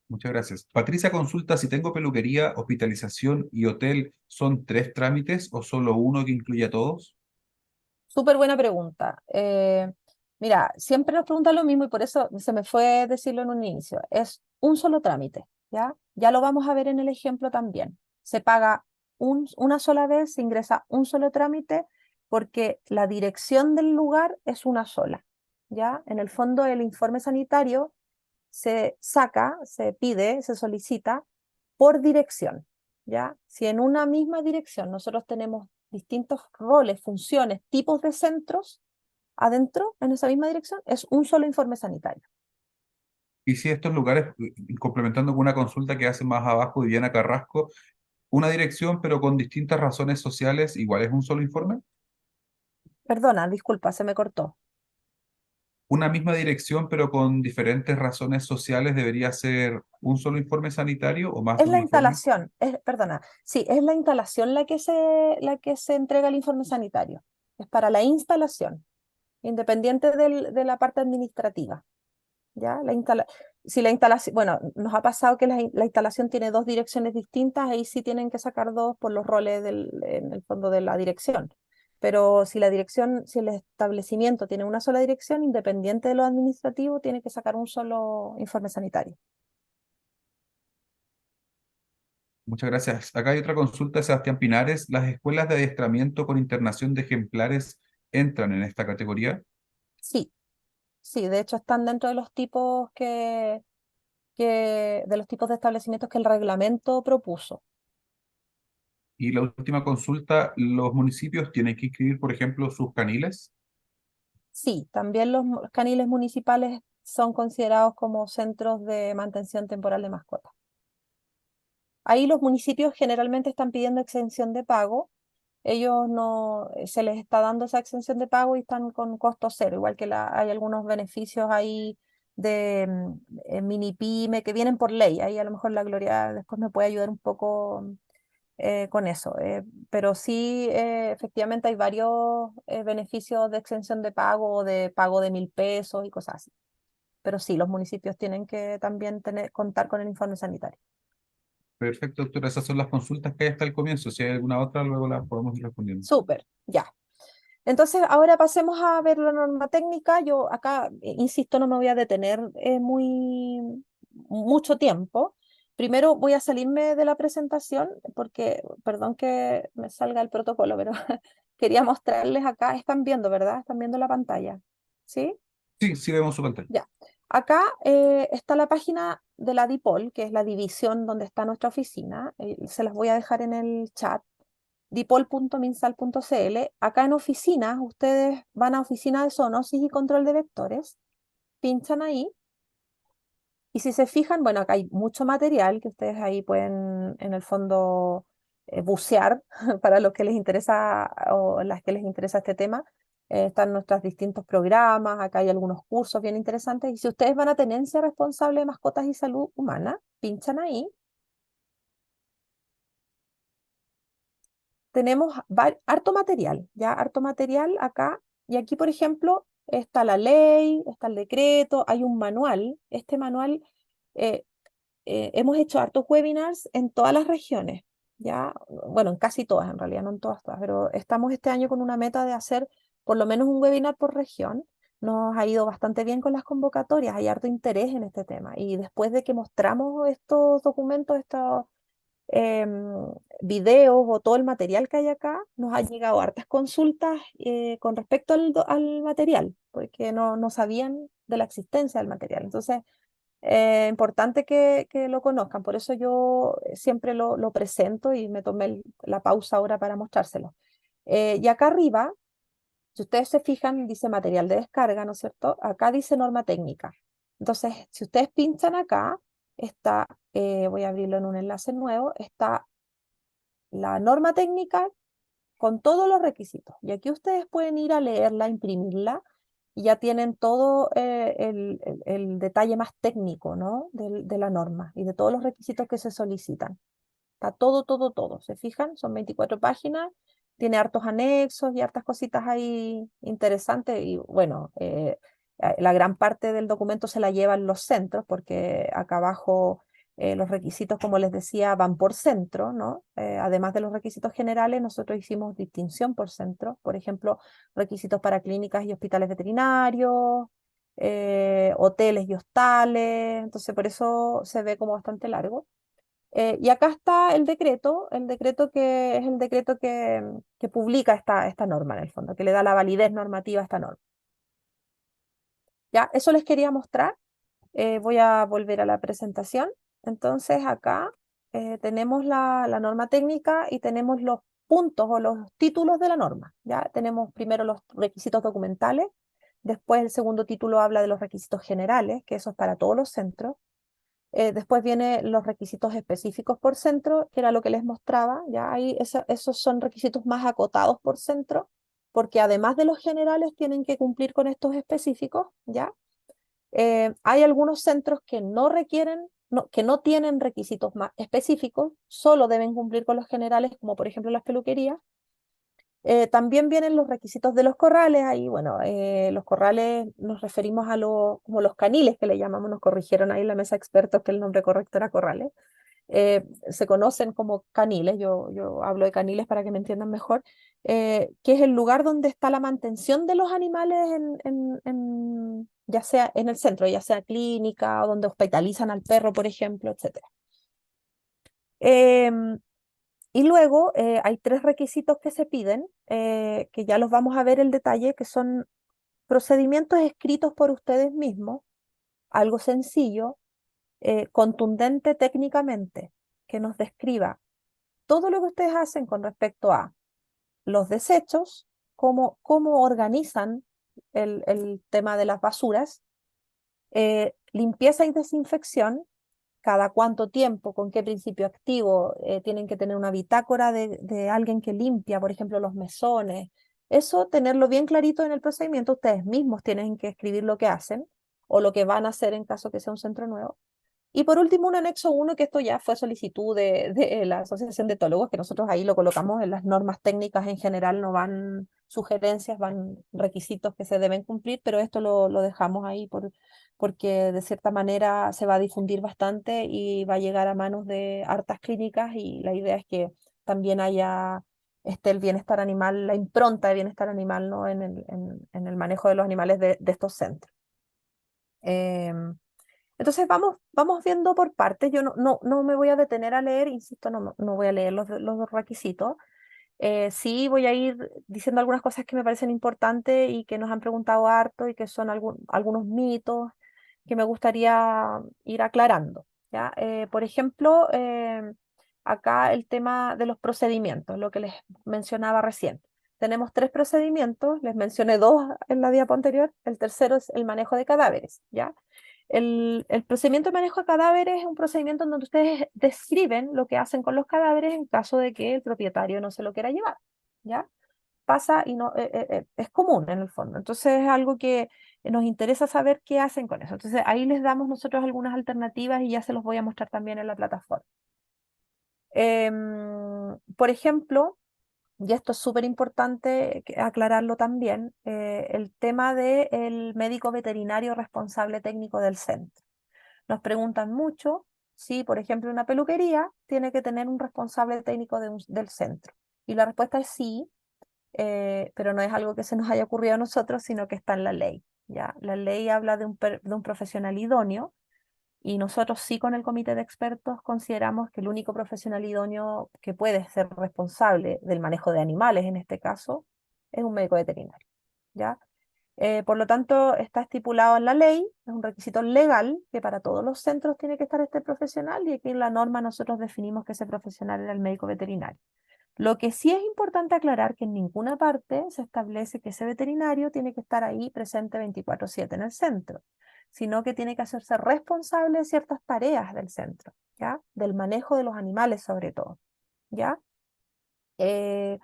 Muchas gracias. Patricia consulta si tengo peluquería, hospitalización y hotel, ¿son 3 trámites o solo uno que incluye a todos?
Súper buena pregunta. Mira, siempre nos preguntan lo mismo y por eso se me fue decirlo en un inicio. Es un solo trámite, ¿ya? Ya lo vamos a ver en el ejemplo también. Se paga una sola vez, se ingresa un solo trámite porque la dirección del lugar es una sola, ¿ya? En el fondo, el informe sanitario se saca, se pide, se solicita por dirección, ¿ya? Si en una misma dirección nosotros tenemos distintos roles, funciones, tipos de centros, adentro, en esa misma dirección, es un solo informe sanitario.
Y si estos lugares, complementando con una consulta que hace más abajo Viviana Carrasco, una dirección pero con distintas razones sociales, ¿igual es un solo informe?
Perdona, disculpa, se me cortó.
Una misma dirección pero con diferentes razones sociales, ¿debería ser un solo informe sanitario o más
Es
de un
la
informe?
instalación, perdona, sí, es la instalación la que se entrega el informe sanitario. Es para la instalación, independiente de la parte administrativa. ¿Ya? Si la instalación, bueno, nos ha pasado que la instalación tiene dos direcciones distintas, ahí sí tienen que sacar dos por los roles en el fondo de la dirección. Pero si la dirección, si el establecimiento tiene una sola dirección, independiente de lo administrativo, tiene que sacar un solo informe sanitario.
Muchas gracias. Acá hay otra consulta de Sebastián Pinares. ¿Las escuelas de adiestramiento con internación de ejemplares entran en esta categoría?
Sí, sí, de hecho están dentro de los tipos de los tipos de establecimientos que el reglamento propuso.
Y la última consulta, ¿los municipios tienen que inscribir, por ejemplo, sus caniles?
Sí, también los caniles municipales son considerados como centros de mantención temporal de mascotas. Ahí los municipios generalmente están pidiendo exención de pago. Ellos no, se les está dando esa exención de pago y están con costo cero, igual que hay algunos beneficios ahí de mini pyme que vienen por ley. Ahí a lo mejor la Gloria después me puede ayudar un poco con eso. Pero sí, efectivamente hay varios beneficios de exención de pago o de pago de 1.000 pesos y cosas así. Pero sí, los municipios tienen que también contar con el informe sanitario.
Perfecto, doctora. Esas son las consultas que hay hasta el comienzo. Si hay alguna otra, luego las podemos ir respondiendo.
Súper, ya. Entonces, ahora pasemos a ver la norma técnica. Yo acá, insisto, no me voy a detener mucho tiempo. Primero voy a salirme de la presentación porque, perdón que me salga el protocolo, pero quería mostrarles acá. Están viendo, ¿verdad? Están viendo la pantalla. ¿Sí?
Sí, sí vemos su pantalla.
Ya. Acá está la página de la DIPOL, que es la división donde está nuestra oficina. Se las voy a dejar en el chat dipol.minsal.cl. Acá en oficinas, ustedes van a oficina de zoonosis y control de vectores, pinchan ahí y si se fijan, bueno, acá hay mucho material que ustedes ahí pueden en el fondo bucear para los que les interesa o las que les interesa este tema. Están nuestros distintos programas, acá hay algunos cursos bien interesantes y si ustedes van a tenencia responsable de mascotas y salud humana, pinchan ahí. Tenemos harto material, ya harto material acá. Y aquí, por ejemplo, está la ley, está el decreto, hay un manual. Este manual, eh, hemos hecho hartos webinars en todas las regiones, ya, bueno, en casi todas, en realidad, no en todas, pero estamos este año con una meta de hacer por lo menos un webinar por región. Nos ha ido bastante bien con las convocatorias, hay harto interés en este tema. Y después de que mostramos estos documentos, estos videos o todo el material que hay acá, nos han llegado hartas consultas con respecto al material, porque no sabían de la existencia del material. Entonces, Importante que lo conozcan, por eso yo siempre lo presento y me tomé la pausa ahora para mostrárselo. Y acá arriba, si ustedes se fijan, dice material de descarga, ¿no es cierto? Acá dice norma técnica. Entonces, si ustedes pinchan acá, está, voy a abrirlo en un enlace nuevo, está la norma técnica con todos los requisitos. Y aquí ustedes pueden ir a leerla, imprimirla, y ya tienen todo el detalle más técnico, ¿no? De la norma y de todos los requisitos que se solicitan. Está todo, todo, todo. ¿Se fijan? Son 24 páginas, tiene hartos anexos y hartas cositas ahí interesantes. Y bueno, la gran parte del documento se la llevan los centros, porque acá abajo los requisitos, como les decía, van por centro, ¿no? Además de los requisitos generales, nosotros hicimos distinción por centro. Por ejemplo, requisitos para clínicas y hospitales veterinarios, hoteles y hostales. Entonces, por eso se ve como bastante largo. Y acá está el decreto que es el decreto que publica esta norma en el fondo, que le da la validez normativa a esta norma. Ya, eso les quería mostrar. Voy a volver a la presentación. Entonces acá tenemos la norma técnica y tenemos los puntos o los títulos de la norma. Ya tenemos primero los requisitos documentales, después el segundo título habla de los requisitos generales, que eso es para todos los centros. Después vienen los requisitos específicos por centro, que era lo que les mostraba. Ya ahí esos son requisitos más acotados por centro, porque además de los generales tienen que cumplir con estos específicos. Ya hay algunos centros que no requieren, que no tienen requisitos más específicos, solo deben cumplir con los generales, como por ejemplo las peluquerías. También vienen los requisitos de los corrales. Ahí, bueno, los corrales nos referimos a como los caniles que le llamamos, nos corrigieron ahí en la mesa de expertos que el nombre correcto era corrales. Se conocen como caniles, yo hablo de caniles para que me entiendan mejor, que es el lugar donde está la mantención de los animales ya sea en el centro, ya sea clínica o donde hospitalizan al perro, por ejemplo, etc. Y luego hay tres requisitos que se piden, que ya los vamos a ver en detalle, que son procedimientos escritos por ustedes mismos, algo sencillo, contundente técnicamente, que nos describa todo lo que ustedes hacen con respecto a los desechos, cómo organizan el tema de las basuras, limpieza y desinfección, cada cuánto tiempo, con qué principio activo, tienen que tener una bitácora de alguien que limpia, por ejemplo, los mesones. Eso, tenerlo bien clarito en el procedimiento, ustedes mismos tienen que escribir lo que hacen o lo que van a hacer en caso que sea un centro nuevo. Y por último, un anexo 1, que esto ya fue solicitud de la Asociación de Etólogos, que nosotros ahí lo colocamos en las normas técnicas en general, no van sugerencias, van requisitos que se deben cumplir, pero esto lo dejamos ahí porque de cierta manera se va a difundir bastante y va a llegar a manos de hartas clínicas, y la idea es que también haya el bienestar animal, la impronta de bienestar animal, ¿no? en el manejo de los animales de estos centros. Entonces vamos viendo por partes. Yo no me voy a detener a leer, insisto, no voy a leer los requisitos. Sí voy a ir diciendo algunas cosas que me parecen importantes y que nos han preguntado harto y que son algunos mitos que me gustaría ir aclarando, ¿ya? Por ejemplo, acá el tema de los procedimientos, lo que les mencionaba recién. Tenemos tres procedimientos, les mencioné dos en la diapo anterior, el tercero es el manejo de cadáveres, ¿ya? El procedimiento de manejo de cadáveres es un procedimiento en donde ustedes describen lo que hacen con los cadáveres en caso de que el propietario no se lo quiera llevar, ¿ya? Pasa y no, es común en el fondo. Entonces es algo que nos interesa saber qué hacen con eso. Entonces ahí les damos nosotros algunas alternativas y ya se los voy a mostrar también en la plataforma. Por ejemplo, y esto es súper importante aclararlo también, el tema del médico veterinario responsable técnico del centro. Nos preguntan mucho si, por ejemplo, una peluquería tiene que tener un responsable técnico del centro. Y la respuesta es sí, pero no es algo que se nos haya ocurrido a nosotros, sino que está en la ley, ¿ya? La ley habla de un profesional idóneo, y nosotros sí, con el comité de expertos, consideramos que el único profesional idóneo que puede ser responsable del manejo de animales, en este caso, es un médico veterinario, ¿ya? Por lo tanto, está estipulado en la ley, es un requisito legal que para todos los centros tiene que estar este profesional y aquí en la norma nosotros definimos que ese profesional era el médico veterinario. Lo que sí es importante aclarar que en ninguna parte se establece que ese veterinario tiene que estar ahí presente 24/7 en el centro, sino que tiene que hacerse responsable de ciertas tareas del centro, ¿ya? Del manejo de los animales sobre todo, ¿ya? Eh,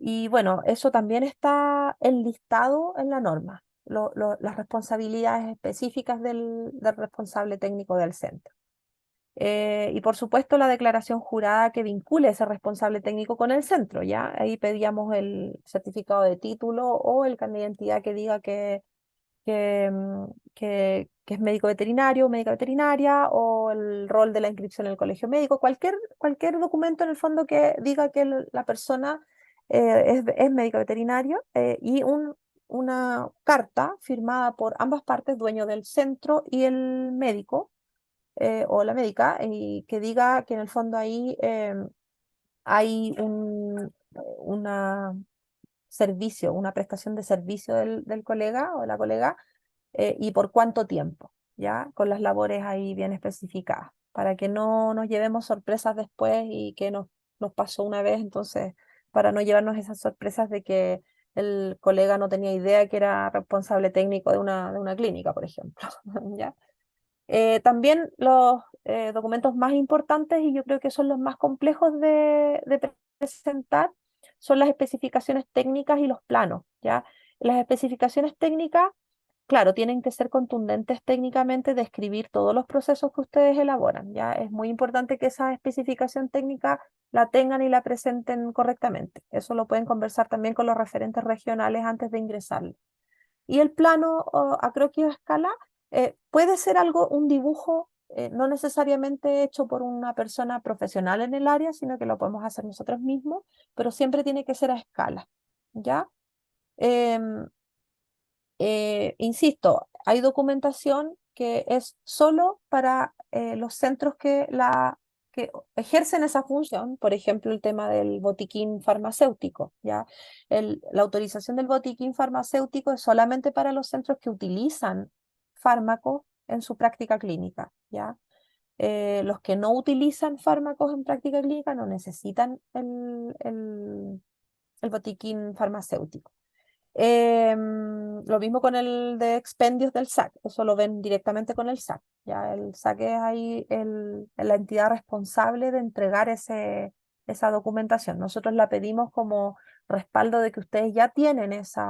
y bueno, eso también está enlistado en la norma, las responsabilidades específicas del responsable técnico del centro. Y por supuesto la declaración jurada que vincule ese responsable técnico con el centro, ¿ya? Ahí pedíamos el certificado de título o el carnet de identidad que diga que es médico veterinario, médica veterinaria, o el rol de la inscripción en el colegio médico, cualquier documento en el fondo que diga que la persona es médico veterinario y una carta firmada por ambas partes, dueño del centro y el médico o la médica, y que diga que en el fondo ahí hay una servicio, una prestación de servicio del colega o de la colega y por cuánto tiempo, ¿ya? Con las labores ahí bien especificadas, para que no nos llevemos sorpresas después y que nos pasó una vez, entonces, para no llevarnos esas sorpresas de que el colega no tenía idea que era responsable técnico de una clínica, por ejemplo, ¿ya? También los documentos más importantes y yo creo que son los más complejos de presentar son las especificaciones técnicas y los planos, ¿ya? Las especificaciones técnicas, claro, tienen que ser contundentes técnicamente, describir todos los procesos que ustedes elaboran, ¿ya? Es muy importante que esa especificación técnica la tengan y la presenten correctamente. Eso lo pueden conversar también con los referentes regionales antes de ingresarlo. Y el plano a croquis o a escala puede ser algo, un dibujo, no necesariamente hecho por una persona profesional en el área, sino que lo podemos hacer nosotros mismos, pero siempre tiene que ser a escala, ¿ya? Em, Insisto, hay documentación que es solo para los centros que ejercen esa función, por ejemplo, el tema del botiquín farmacéutico, ¿ya? La autorización del botiquín farmacéutico es solamente para los centros que utilizan fármacos en su práctica clínica, ¿ya? Los que no utilizan fármacos en práctica clínica no necesitan el botiquín farmacéutico. Lo mismo con el de expendios del SAC, eso lo ven directamente con el SAC. Ya el SAC es ahí la entidad responsable de entregar esa documentación. Nosotros la pedimos como respaldo de que ustedes ya tienen ese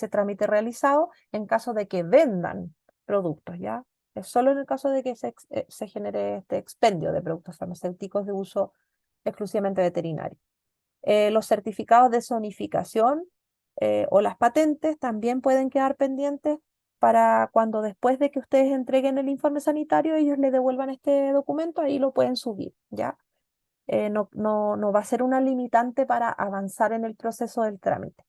trámite realizado en caso de que vendan productos, ¿ya? Es solo en el caso de que se genere este expendio de productos farmacéuticos de uso exclusivamente veterinario. Los certificados de zonificación o las patentes también pueden quedar pendientes para cuando después de que ustedes entreguen el informe sanitario, ellos le devuelvan este documento, ahí lo pueden subir, ¿ya? No va a ser una limitante para avanzar en el proceso del trámite.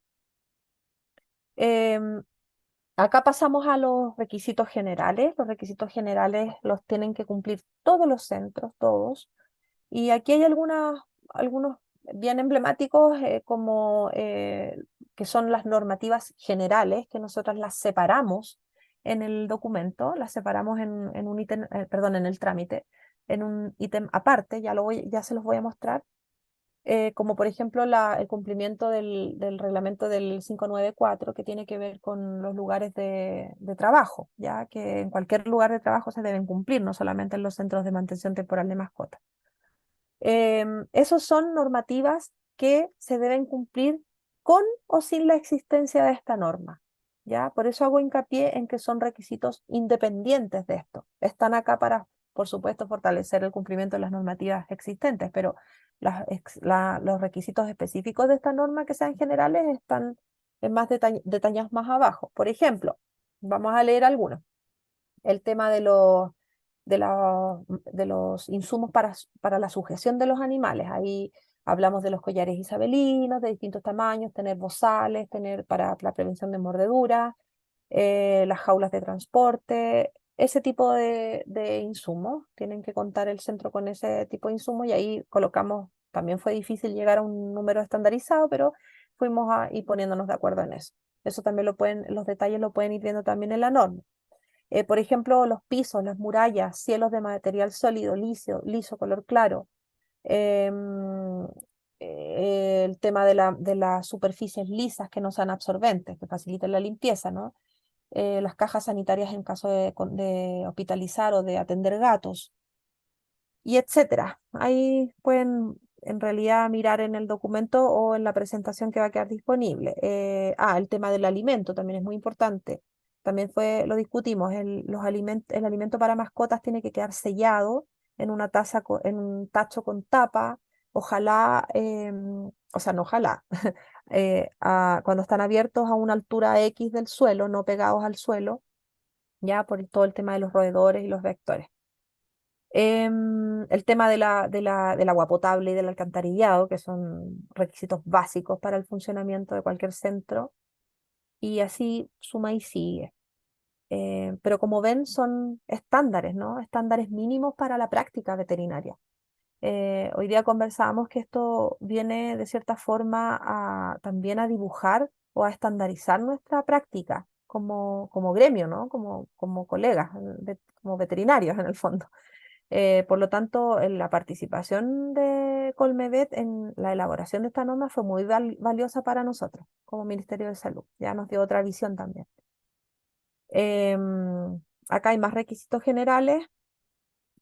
Em, Acá pasamos a los requisitos generales. Los requisitos generales los tienen que cumplir todos los centros, todos. Y aquí hay algunos bien emblemáticos como que son las normativas generales, que nosotras las separamos en el documento, las separamos en un ítem, perdón, en el trámite, en un ítem aparte, ya se los voy a mostrar, como por ejemplo el cumplimiento del reglamento del 594 que tiene que ver con los lugares de trabajo, ya que en cualquier lugar de trabajo se deben cumplir, no solamente en los centros de mantención temporal de mascotas. Esos son normativas que se deben cumplir con o sin la existencia de esta norma, ¿ya? Por eso hago hincapié en que son requisitos independientes de esto. Están acá para, por supuesto, fortalecer el cumplimiento de las normativas existentes, pero los requisitos específicos de esta norma que sean generales están más detallados más abajo. Por ejemplo, vamos a leer algunos. El tema de los insumos para la sujeción de los animales. Ahí hablamos de los collares isabelinos, de distintos tamaños, tener bozales, tener para la prevención de mordeduras, las jaulas de transporte, ese tipo de insumos. Tienen que contar el centro con ese tipo de insumos y ahí colocamos, también fue difícil llegar a un número estandarizado, pero fuimos a ir poniéndonos de acuerdo en eso. Eso también los detalles lo pueden ir viendo también en la norma. Por ejemplo, los pisos, las murallas, cielos de material sólido, liso, color claro. em, el tema de las superficies lisas que no sean absorbentes, que faciliten la limpieza, ¿no? Las cajas sanitarias en caso de hospitalizar o de atender gatos, y etcétera. Ahí pueden en realidad mirar en el documento o en la presentación que va a quedar disponible. El tema del alimento también es muy importante. También lo discutimos, el alimento para mascotas tiene que quedar sellado en una taza, en un tacho con tapa, ojalá, o sea, no ojalá, cuando están abiertos a una altura X del suelo, no pegados al suelo, ya por todo el tema de los roedores y los vectores. El tema del agua potable y del alcantarillado, que son requisitos básicos para el funcionamiento de cualquier centro, y así suma y sigue. Pero como ven, son estándares, ¿no? Estándares mínimos para la práctica veterinaria. Hoy día conversábamos que esto viene de cierta forma también a dibujar o a estandarizar nuestra práctica como gremio, ¿no? Como colegas, como veterinarios en el fondo. Por lo tanto, la participación de Colmevet en la elaboración de esta norma fue muy valiosa para nosotros como Ministerio de Salud. Ya nos dio otra visión también. Acá hay más requisitos generales.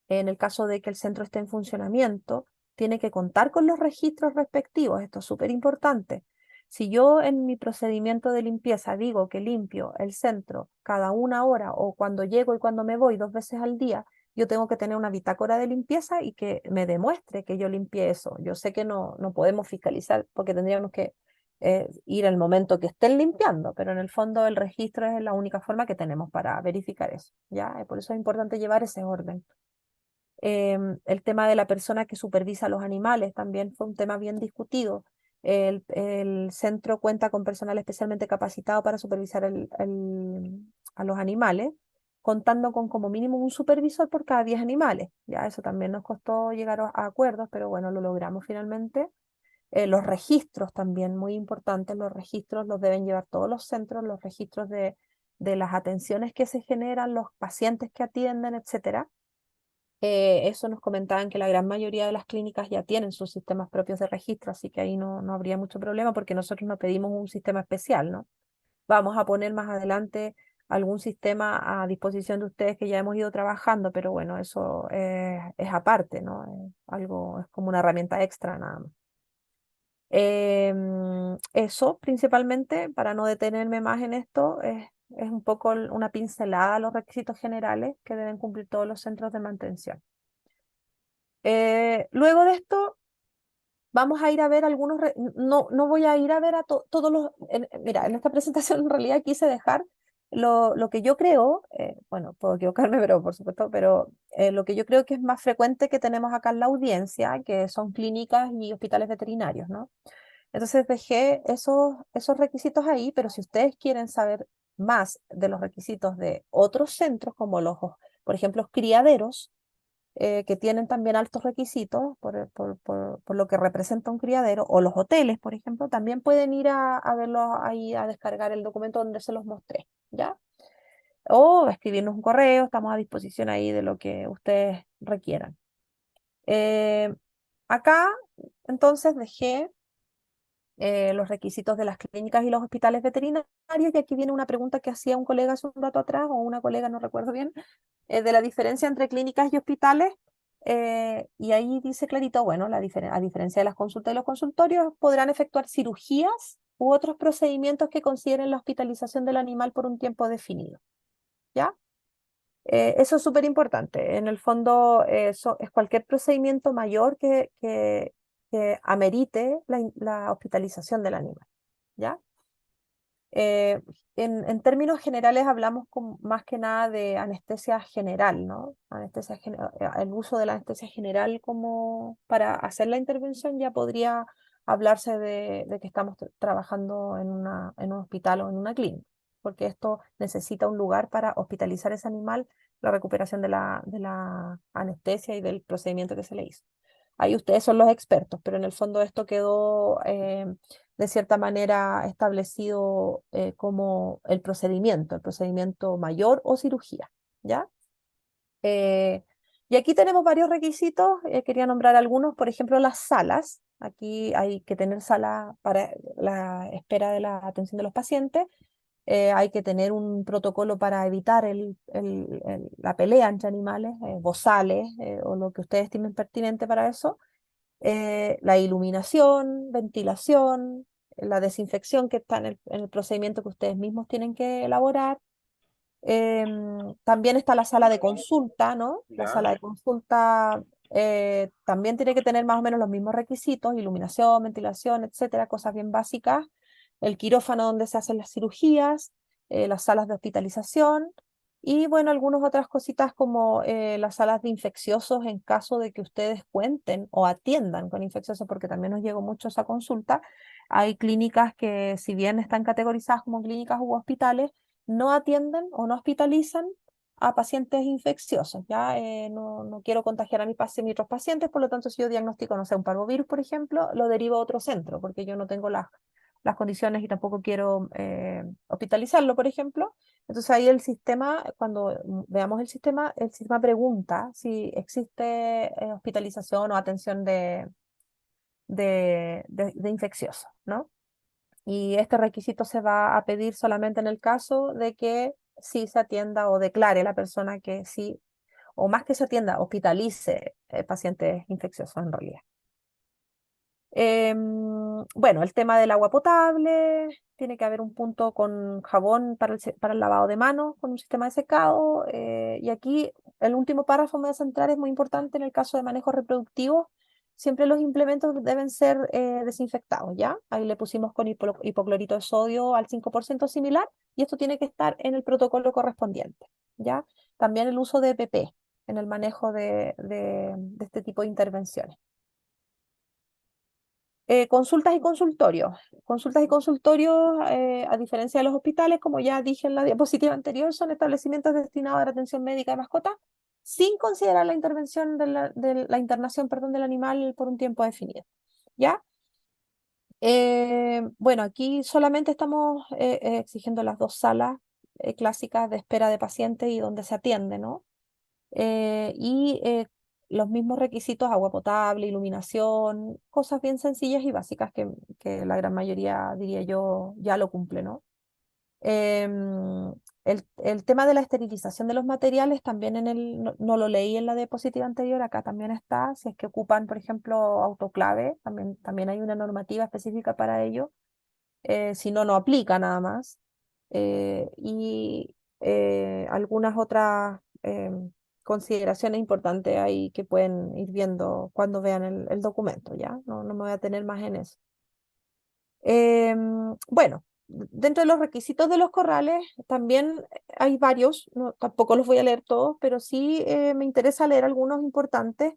En el caso de que el centro esté en funcionamiento, tiene que contar con los registros respectivos. Esto es súper importante. Si yo en mi procedimiento de limpieza digo que limpio el centro cada 1 hora o cuando llego y cuando me voy 2 veces al día, yo tengo que tener una bitácora de limpieza y que me demuestre que yo limpié eso. Yo sé que no podemos fiscalizar porque tendríamos que ir al momento que estén limpiando, pero en el fondo el registro es la única forma que tenemos para verificar eso, ¿ya? Por eso es importante llevar ese orden. El tema de la persona que supervisa a los animales también fue un tema bien discutido. El centro cuenta con personal especialmente capacitado para supervisar a los animales, contando con como mínimo un supervisor por cada 10 animales. Ya eso también nos costó llegar a acuerdos, pero bueno, lo logramos finalmente. Los registros también, muy importantes, los registros los deben llevar todos los centros, los registros de las atenciones que se generan, los pacientes que atienden, etcétera. Eso nos comentaban que la gran mayoría de las clínicas ya tienen sus sistemas propios de registro, así que ahí no habría mucho problema porque nosotros no pedimos un sistema especial, ¿no? Vamos a poner más adelante algún sistema a disposición de ustedes que ya hemos ido trabajando, pero bueno, eso es aparte, ¿no? Es como una herramienta extra nada más. Eso principalmente, para no detenerme más en esto, es un poco una pincelada a los requisitos generales que deben cumplir todos los centros de mantención. Luego de esto, vamos a ir a ver no voy a ir a ver a todos los, mira, en esta presentación en realidad quise dejar lo que yo creo, bueno, puedo equivocarme, pero por supuesto, pero lo que yo creo que es más frecuente que tenemos acá en la audiencia, que son clínicas y hospitales veterinarios, ¿no? Entonces dejé esos requisitos ahí, pero si ustedes quieren saber más de los requisitos de otros centros, como por ejemplo, criaderos, que tienen también altos requisitos por lo que representa un criadero, o los hoteles, por ejemplo, también pueden ir a verlos ahí, a descargar el documento donde se los mostré, ¿ya? O escribirnos un correo, estamos a disposición ahí de lo que ustedes requieran. Eh, Acá, entonces, dejé los requisitos de las clínicas y los hospitales veterinarios, y aquí viene una pregunta que hacía un colega hace un rato atrás, o una colega, no recuerdo bien, de la diferencia entre clínicas y hospitales, y ahí dice clarito, bueno, a diferencia de las consultas y los consultorios, podrán efectuar cirugías u otros procedimientos que consideren la hospitalización del animal por un tiempo definido, ¿ya? Eso es súper importante. En el fondo, es cualquier procedimiento mayor que amerite la hospitalización del animal, ¿ya? Eh, en términos generales hablamos más que nada de anestesia general, ¿no? El uso de la anestesia general como para hacer la intervención ya podría hablarse de que estamos trabajando en un hospital o en una clínica, porque esto necesita un lugar para hospitalizar ese animal, la recuperación de la anestesia y del procedimiento que se le hizo. Ahí ustedes son los expertos, pero en el fondo esto quedó de cierta manera establecido como el procedimiento mayor o cirugía, ¿ya? Y aquí tenemos varios requisitos, quería nombrar algunos, por ejemplo, las salas. Aquí hay que tener sala para la espera de la atención de los pacientes. Hay que tener un protocolo para evitar la pelea entre animales, bozales o lo que ustedes estimen pertinente para eso. La iluminación, ventilación, la desinfección que está en el procedimiento que ustedes mismos tienen que elaborar. También está la sala de consulta, ¿no? La sala de consulta también tiene que tener más o menos los mismos requisitos, iluminación, ventilación, etcétera, cosas bien básicas. El quirófano donde se hacen las cirugías, las salas de hospitalización y, bueno, algunas otras cositas como las salas de infecciosos en caso de que ustedes cuenten o atiendan con infecciosos, porque también nos llegó mucho esa consulta. Hay clínicas que, si bien están categorizadas como clínicas u hospitales, no atienden o no hospitalizan a pacientes infecciosos, ¿ya? No quiero contagiar a mis otros pacientes, por lo tanto, si yo diagnostico, no sé, un parvovirus, por ejemplo, lo derivo a otro centro, porque yo no tengo las condiciones y tampoco quiero hospitalizarlo, por ejemplo. Entonces ahí el sistema, cuando veamos el sistema pregunta si existe hospitalización o atención de infecciosos, ¿no? Y este requisito se va a pedir solamente en el caso de que sí se atienda o declare la persona que sí, o más que se atienda, hospitalice pacientes infecciosos en realidad. Bueno, el tema del agua potable, tiene que haber un punto con jabón para el lavado de manos, con un sistema de secado. Y aquí el último párrafo me voy a centrar, es muy importante en el caso de manejo reproductivo. Siempre los implementos deben ser desinfectados, ¿ya? Ahí le pusimos con hipoclorito de sodio al 5% similar, y esto tiene que estar en el protocolo correspondiente, ¿ya? También el uso de EPP en el manejo de este tipo de intervenciones. Consultas y consultorios. Consultas y consultorios, a diferencia de los hospitales, como ya dije en la diapositiva anterior, son establecimientos destinados a la atención médica de mascotas, sin considerar la intervención de la internación, perdón, del animal por un tiempo definido. ¿Ya? Bueno, aquí solamente estamos exigiendo las dos salas clásicas de espera de pacientes y donde se atiende, ¿no? Y los mismos requisitos, agua potable, iluminación, cosas bien sencillas y básicas que la gran mayoría, diría yo, ya lo cumple, ¿no? Em, el tema de la esterilización de los materiales también no lo leí en la diapositiva anterior, acá también está, si es que ocupan, por ejemplo, autoclave, también hay una normativa específica para ello, si no, no aplica nada más. Y algunas otras consideraciones importantes ahí que pueden ir viendo cuando vean el documento, ¿ya? No me voy a tener más en eso. Bueno, dentro de los requisitos de los corrales también hay varios, tampoco los voy a leer todos, pero sí me interesa leer algunos importantes.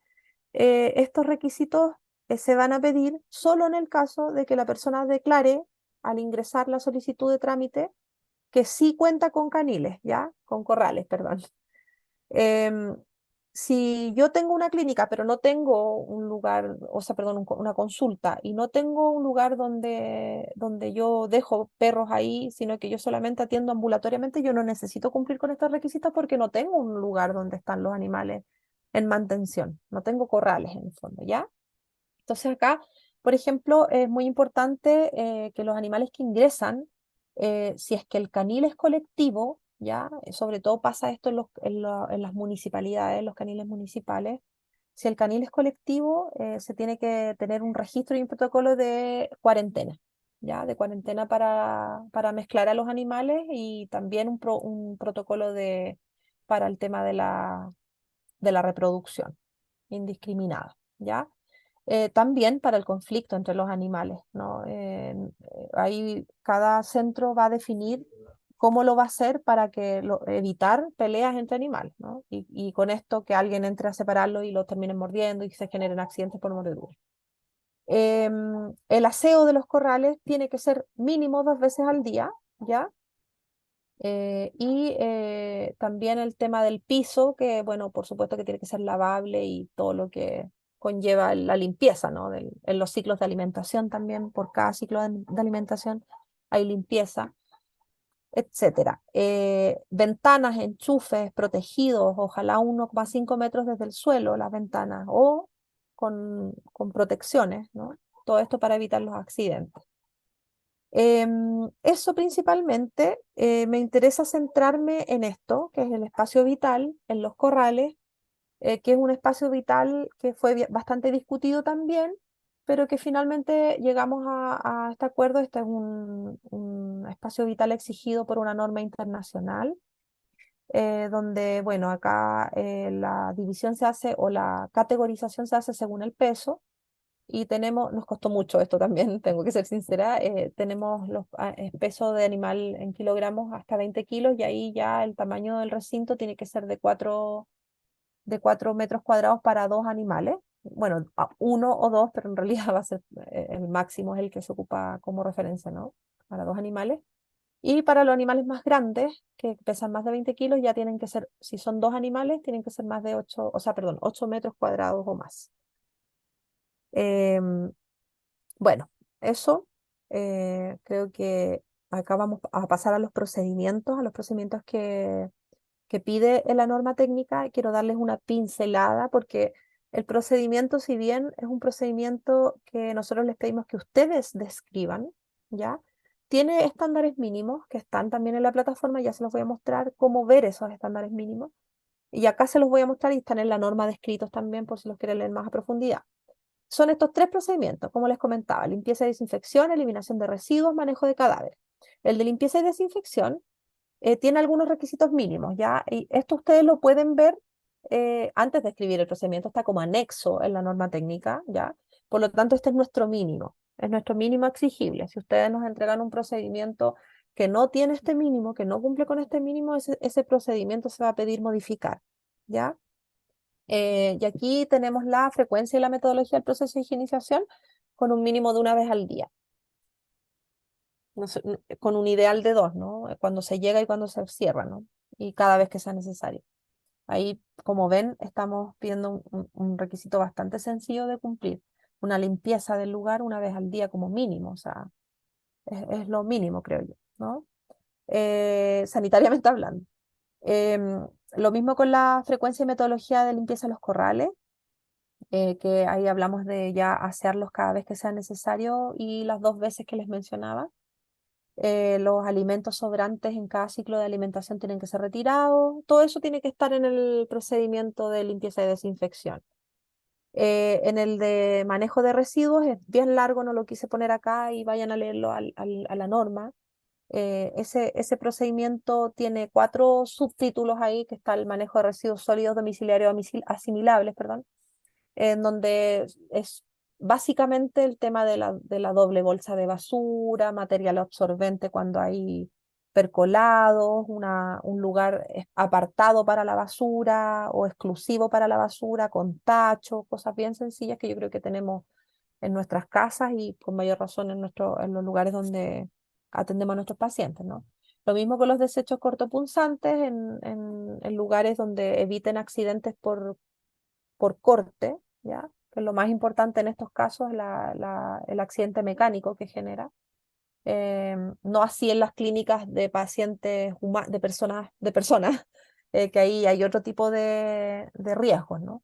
Estos requisitos se van a pedir solo en el caso de que la persona declare al ingresar la solicitud de trámite que sí cuenta con caniles, ¿ya? Con corrales, perdón. Em, si yo tengo una clínica, pero no tengo un lugar, o sea, perdón, una consulta, y no tengo un lugar donde yo dejo perros ahí, sino que yo solamente atiendo ambulatoriamente, yo no necesito cumplir con estos requisitos porque no tengo un lugar donde están los animales en mantención, no tengo corrales en el fondo, ¿ya? Entonces acá, por ejemplo, es muy importante que los animales que ingresan, si es que el canil es colectivo, ¿ya? Sobre todo pasa esto en las municipalidades, los caniles municipales. Si el canil es colectivo, se tiene que tener un registro y un protocolo de cuarentena, ¿ya? De cuarentena para mezclar a los animales y también un protocolo para el tema de la reproducción indiscriminada, ¿ya? También para el conflicto entre los animales, ¿no? Ahí cada centro va a definir cómo lo va a hacer para evitar peleas entre animales, ¿no? Y con esto que alguien entre a separarlo y lo terminen mordiendo y se generen accidentes por mordedura. El aseo de los corrales tiene que ser mínimo 2 veces al día, ¿ya? Y también el tema del piso, que bueno, por supuesto que tiene que ser lavable y todo conlleva la limpieza, ¿no? En los ciclos de alimentación también, por cada ciclo de alimentación hay limpieza, etcétera. Ventanas, enchufes protegidos, ojalá 1,5 metros desde el suelo las ventanas, o con protecciones, ¿no? Todo esto para evitar los accidentes. Eso principalmente, me interesa centrarme en esto, que es el espacio vital, en los corrales, que es un espacio vital que fue bastante discutido también, pero que finalmente llegamos a este acuerdo. Este es un espacio vital exigido por una norma internacional, donde, bueno, acá la división se hace, o la categorización se hace según el peso. Y nos costó mucho esto también, tengo que ser sincera. Tenemos el peso de animal en kilogramos hasta 20 kilos, y ahí ya el tamaño del recinto tiene que ser de 4 metros cuadrados para 2 animales. Bueno, uno o dos, pero en realidad va a ser el máximo, es el que se ocupa como referencia, ¿no? Para 2 animales. Y para los animales más grandes, que pesan más de 20 kilos, ya tienen que ser, si son 2 animales, tienen que ser más de 8, o sea, perdón, 8 metros cuadrados o más. Em, bueno, eso, creo que acá vamos a pasar a los procedimientos que pide en la norma técnica. Quiero darles una pincelada, porque el procedimiento, si bien es un procedimiento que nosotros les pedimos que ustedes describan, ¿ya? Tiene estándares mínimos que están también en la plataforma. Ya se los voy a mostrar cómo ver esos estándares mínimos. Y acá se los voy a mostrar, y están en la norma descritos también, por si los quieren leer más a profundidad. Son estos 3 procedimientos, como les comentaba: limpieza y desinfección, eliminación de residuos, manejo de cadáveres. El de limpieza y desinfección tiene algunos requisitos mínimos, ¿ya? Y esto ustedes lo pueden ver antes de escribir el procedimiento, está como anexo en la norma técnica, ¿ya? Por lo tanto, este es nuestro mínimo exigible. Si ustedes nos entregan un procedimiento que no tiene este mínimo, que no cumple con este mínimo, ese procedimiento se va a pedir modificar, ¿ya? Y aquí tenemos la frecuencia y la metodología del proceso de higienización, con un mínimo de 1 vez al día. Con un ideal de 2, ¿no? Cuando se llega y cuando se cierra, ¿no? Y cada vez que sea necesario. Ahí, como ven, estamos pidiendo un requisito bastante sencillo de cumplir: una limpieza del lugar 1 vez al día como mínimo. O sea, es lo mínimo, creo yo, ¿no? Sanitariamente hablando. Lo mismo con la frecuencia y metodología de limpieza de los corrales, que ahí hablamos de ya asearlos cada vez que sea necesario, y las 2 veces que les mencionaba. Los alimentos sobrantes en cada ciclo de alimentación tienen que ser retirados. Todo eso tiene que estar en el procedimiento de limpieza y desinfección. En el de manejo de residuos es bien largo, no lo quise poner acá, y vayan a leerlo a la norma. Ese procedimiento tiene 4 subtítulos ahí, que está el manejo de residuos sólidos domiciliarios asimilables, perdón, en donde es básicamente el tema de la doble bolsa de basura, material absorbente cuando hay percolados, un lugar apartado para la basura o exclusivo para la basura, con tacho, cosas bien sencillas que yo creo que tenemos en nuestras casas, y con mayor razón en los lugares donde atendemos a nuestros pacientes, ¿no? Lo mismo con los desechos cortopunzantes en lugares donde eviten accidentes por corte, ¿ya? Que es lo más importante en estos casos, el accidente mecánico que genera. No así en las clínicas de pacientes, de personas, que ahí hay otro tipo de riesgos, ¿no?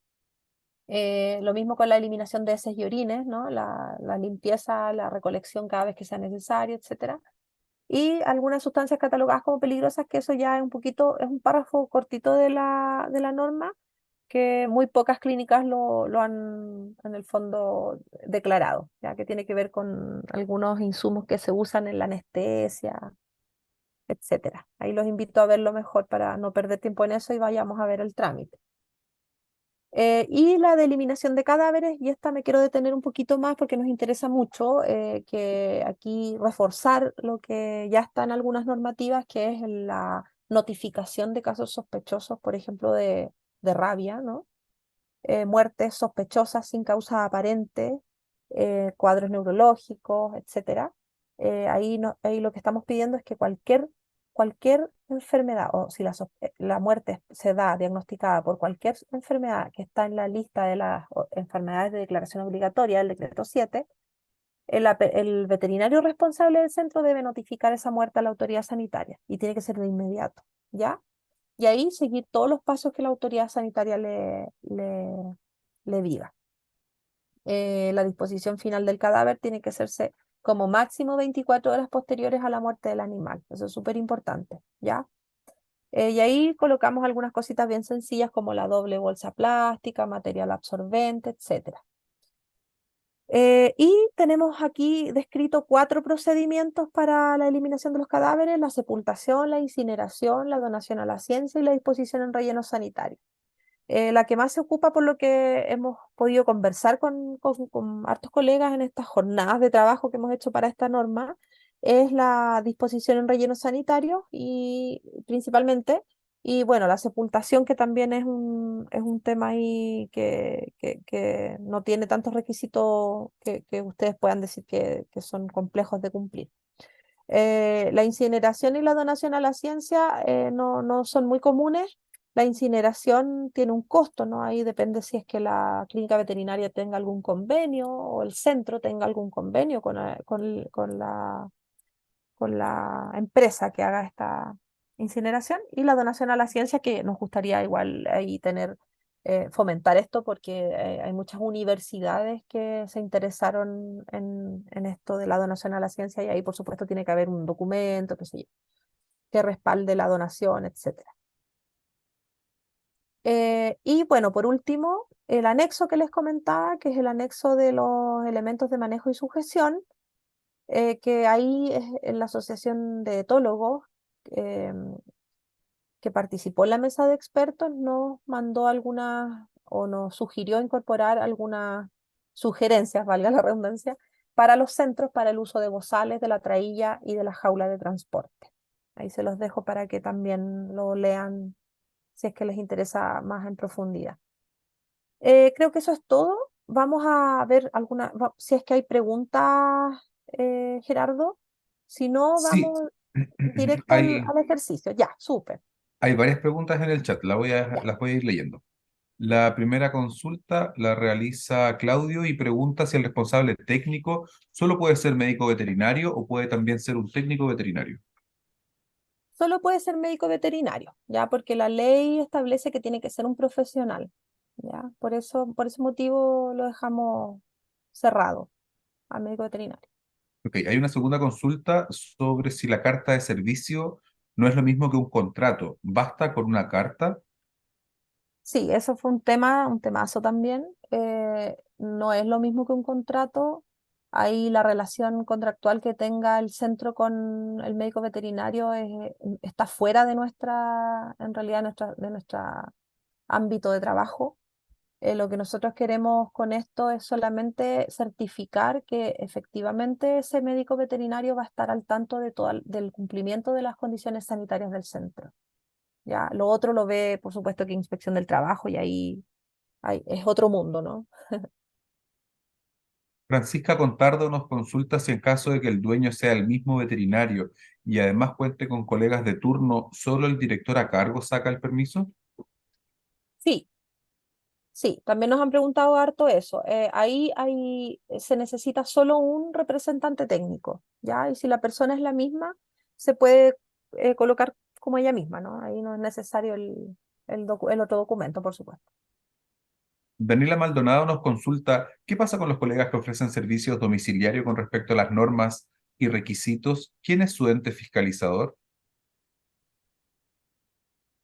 Lo mismo con la eliminación de heces y orines, ¿no? La limpieza, la recolección cada vez que sea necesario, etcétera. Y algunas sustancias catalogadas como peligrosas, que eso ya es un párrafo cortito de la norma, que muy pocas clínicas lo han en el fondo declarado, ya que tiene que ver con algunos insumos que se usan en la anestesia, etcétera. Ahí los invito a verlo mejor para no perder tiempo en eso, y vayamos a ver el trámite. Y la de eliminación de cadáveres, y esta me quiero detener un poquito más porque nos interesa mucho, que aquí reforzar lo que ya está en algunas normativas, que es la notificación de casos sospechosos, por ejemplo, de rabia, ¿no? Muertes sospechosas sin causa aparente, cuadros neurológicos, etcétera. Ahí lo que estamos pidiendo es que cualquier enfermedad o si la muerte se da diagnosticada por cualquier enfermedad que está en la lista de las enfermedades de declaración obligatoria, el decreto 7, el veterinario responsable del centro debe notificar esa muerte a la autoridad sanitaria y tiene que ser de inmediato, ¿ya? Y ahí seguir todos los pasos que la autoridad sanitaria le diga. La disposición final del cadáver tiene que hacerse como máximo 24 horas posteriores a la muerte del animal. Eso es súper importante, ¿ya? Y ahí colocamos algunas cositas bien sencillas como la doble bolsa plástica, material absorbente, etcétera. Y tenemos aquí descrito 4 procedimientos para la eliminación de los cadáveres: la sepultación, la incineración, la donación a la ciencia y la disposición en relleno sanitario. La que más se ocupa, por lo que hemos podido conversar con hartos colegas en estas jornadas de trabajo que hemos hecho para esta norma, es la disposición en relleno sanitario y principalmente, y bueno, la sepultación, que también es un tema ahí que no tiene tantos requisitos que ustedes puedan decir que son complejos de cumplir. La incineración y la donación a la ciencia no son muy comunes. La incineración tiene un costo, ¿no? Ahí depende si es que la clínica veterinaria tenga algún convenio o el centro tenga algún convenio con la empresa que haga esta incineración. Y la donación a la ciencia, que nos gustaría igual ahí fomentar esto, porque hay muchas universidades que se interesaron en esto de la donación a la ciencia, y ahí por supuesto tiene que haber un documento, qué sé yo, que respalde la donación, etcétera. Y bueno, por último, el anexo que les comentaba, que es el anexo de los elementos de manejo y sujeción, que ahí es en la Asociación de Etólogos, que participó en la mesa de expertos, nos mandó algunas o nos sugirió incorporar algunas sugerencias, valga la redundancia, para los centros para el uso de bozales, de la traílla y de la jaula de transporte. Ahí se los dejo para que también lo lean si es que les interesa más en profundidad. Creo que eso es todo. Vamos a ver si es que hay preguntas, Gerardo. Si no,
Sí,
vamos directo
hay,
al ejercicio. Ya, súper.
hay varias preguntas en el chat,
Ya.
las voy a ir leyendo. La primera consulta la realiza Claudio y pregunta si el responsable técnico solo puede ser médico veterinario o puede también ser un técnico veterinario.
Solo puede ser médico veterinario, ya, porque la ley establece que tiene que ser un profesional, ya. Por ese motivo lo dejamos cerrado a médico veterinario.
Ok, hay una segunda consulta sobre si la carta de servicio no es lo mismo que un contrato. ¿Basta con una carta?
Sí, eso fue un temazo también. No es lo mismo que un contrato. Ahí la relación contractual que tenga el centro con el médico veterinario está fuera de en realidad, de nuestra ámbito de trabajo. Lo que nosotros queremos con esto es solamente certificar que efectivamente ese médico veterinario va a estar al tanto del cumplimiento de las condiciones sanitarias del centro. Ya, lo otro lo ve, por supuesto, que inspección del trabajo, y ahí es otro mundo, ¿no?
Francisca Contardo nos consulta si en caso de que el dueño sea el mismo veterinario y además cuente con colegas de turno, ¿solo el director a cargo saca el permiso?
Sí, sí, también nos han preguntado harto eso. Se necesita solo un representante técnico, ¿ya? Y si la persona es la misma, se puede colocar como ella misma, ¿no? Ahí no es necesario el otro documento, por supuesto.
Daniela Maldonado nos consulta qué pasa con los colegas que ofrecen servicios domiciliarios con respecto a las normas y requisitos. ¿Quién es su ente fiscalizador?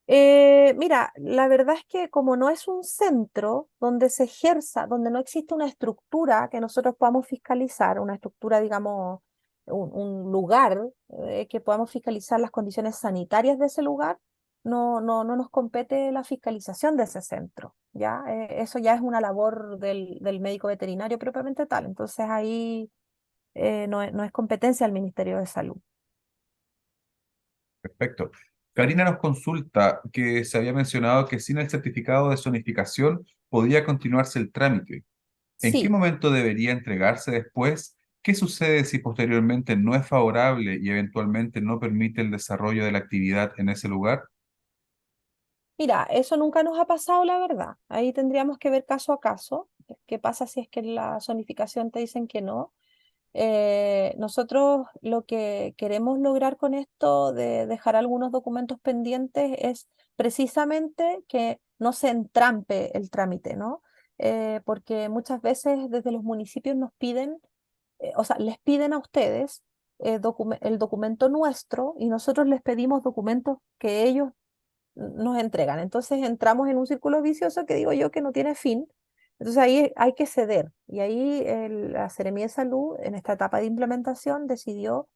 Mira, la verdad es que como no es un centro donde se ejerza, donde no existe una estructura que nosotros podamos fiscalizar, una estructura, digamos, un lugar que podamos fiscalizar las condiciones sanitarias de ese lugar, no nos compete la fiscalización de ese centro, ¿ya? Eso ya es una labor del médico veterinario propiamente tal. Entonces ahí no es competencia del Ministerio de Salud.
Perfecto. Karina nos consulta que se había mencionado que sin el certificado de zonificación podía continuarse el trámite. ¿En qué
Sí.
momento debería entregarse después ¿Qué sucede si posteriormente no es favorable y eventualmente no permite el desarrollo de la actividad en ese lugar?
Mira, eso nunca nos ha pasado, la verdad. Ahí tendríamos que ver caso a caso. ¿Qué pasa si es que en la zonificación te dicen que no? Nosotros lo que queremos lograr con esto de dejar algunos documentos pendientes es precisamente que no se entrampe el trámite, ¿no? Porque muchas veces desde los municipios nos piden, o sea, les piden a ustedes el documento nuestro y nosotros les pedimos documentos que ellos nos entregan. Entonces entramos en un círculo vicioso que digo yo que no tiene fin. Entonces ahí hay que ceder. Y ahí la Seremía de Salud, en esta etapa de implementación, decidió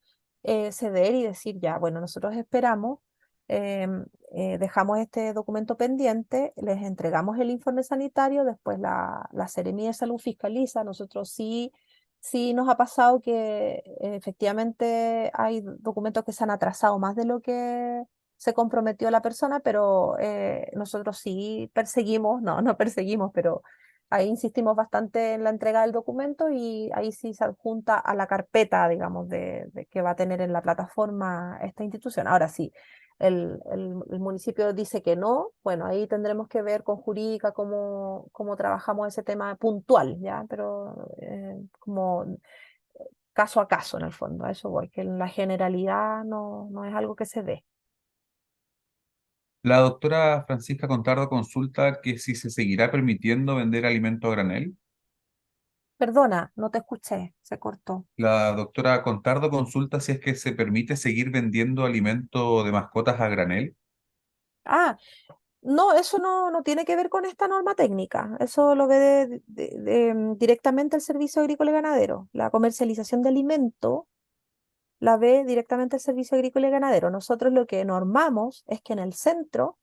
ceder y decir, ya, bueno, nosotros esperamos, dejamos este documento pendiente, les entregamos el informe sanitario, después la Seremía de Salud fiscaliza. Nosotros sí nos ha pasado que efectivamente hay documentos que se han atrasado más de lo que se comprometió la persona, pero nosotros sí perseguimos, no perseguimos, pero ahí insistimos bastante en la entrega del documento y ahí sí se adjunta a la carpeta, digamos, de que va a tener en la plataforma esta institución. Ahora sí, el municipio dice que no, bueno, ahí tendremos que ver con jurídica cómo trabajamos ese tema puntual, ¿ya? Pero como caso a caso, en el fondo, a eso voy, que en la generalidad no es algo que se dé.
La doctora Francisca Contardo consulta que si se seguirá permitiendo vender alimento a granel.
Perdona, no te escuché, se cortó.
La doctora Contardo consulta si es que se permite seguir vendiendo alimento de mascotas a granel.
Ah, no, eso no tiene que ver con esta norma técnica. Eso lo ve directamente el Servicio Agrícola y Ganadero. La comercialización de alimento la ve directamente el Servicio Agrícola y Ganadero. Nosotros lo que normamos es que en el centro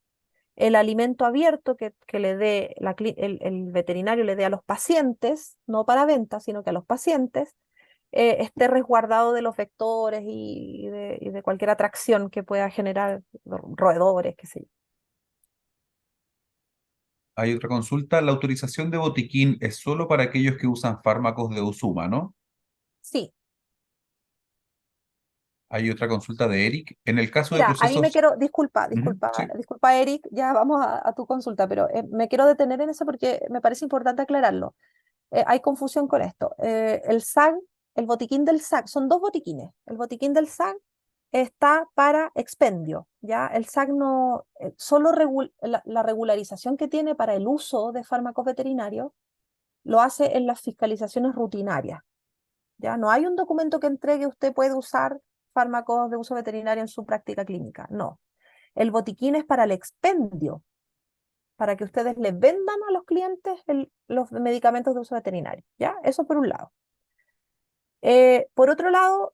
el alimento abierto que le dé el veterinario le dé a los pacientes, no para venta, sino que a los pacientes, esté resguardado de los vectores y de cualquier atracción que pueda generar roedores, qué sé yo.
Hay otra consulta. ¿La autorización de botiquín es solo para aquellos que usan fármacos de uso humano?
Sí,
Hay otra consulta de Eric. En el caso de
mira, ahí me
procesos...
quiero, disculpa,
Ujú,
disculpa,
sí.
disculpa, Eric, ya vamos a tu consulta, pero me quiero detener en eso porque me parece importante aclararlo. Hay confusión con esto. El SAG, el botiquín del SAG, son dos botiquines. El botiquín del SAG está para expendio, ¿ya? El SAG no, solo la regularización que tiene para el uso de fármacos veterinarios lo hace en las fiscalizaciones rutinarias, ¿ya? No hay un documento que entregue usted puede usar fármacos de uso veterinario en su práctica clínica, no. El botiquín es para el expendio, para que ustedes les vendan a los clientes los medicamentos de uso veterinario, ¿ya? Eso por un lado. Por otro lado,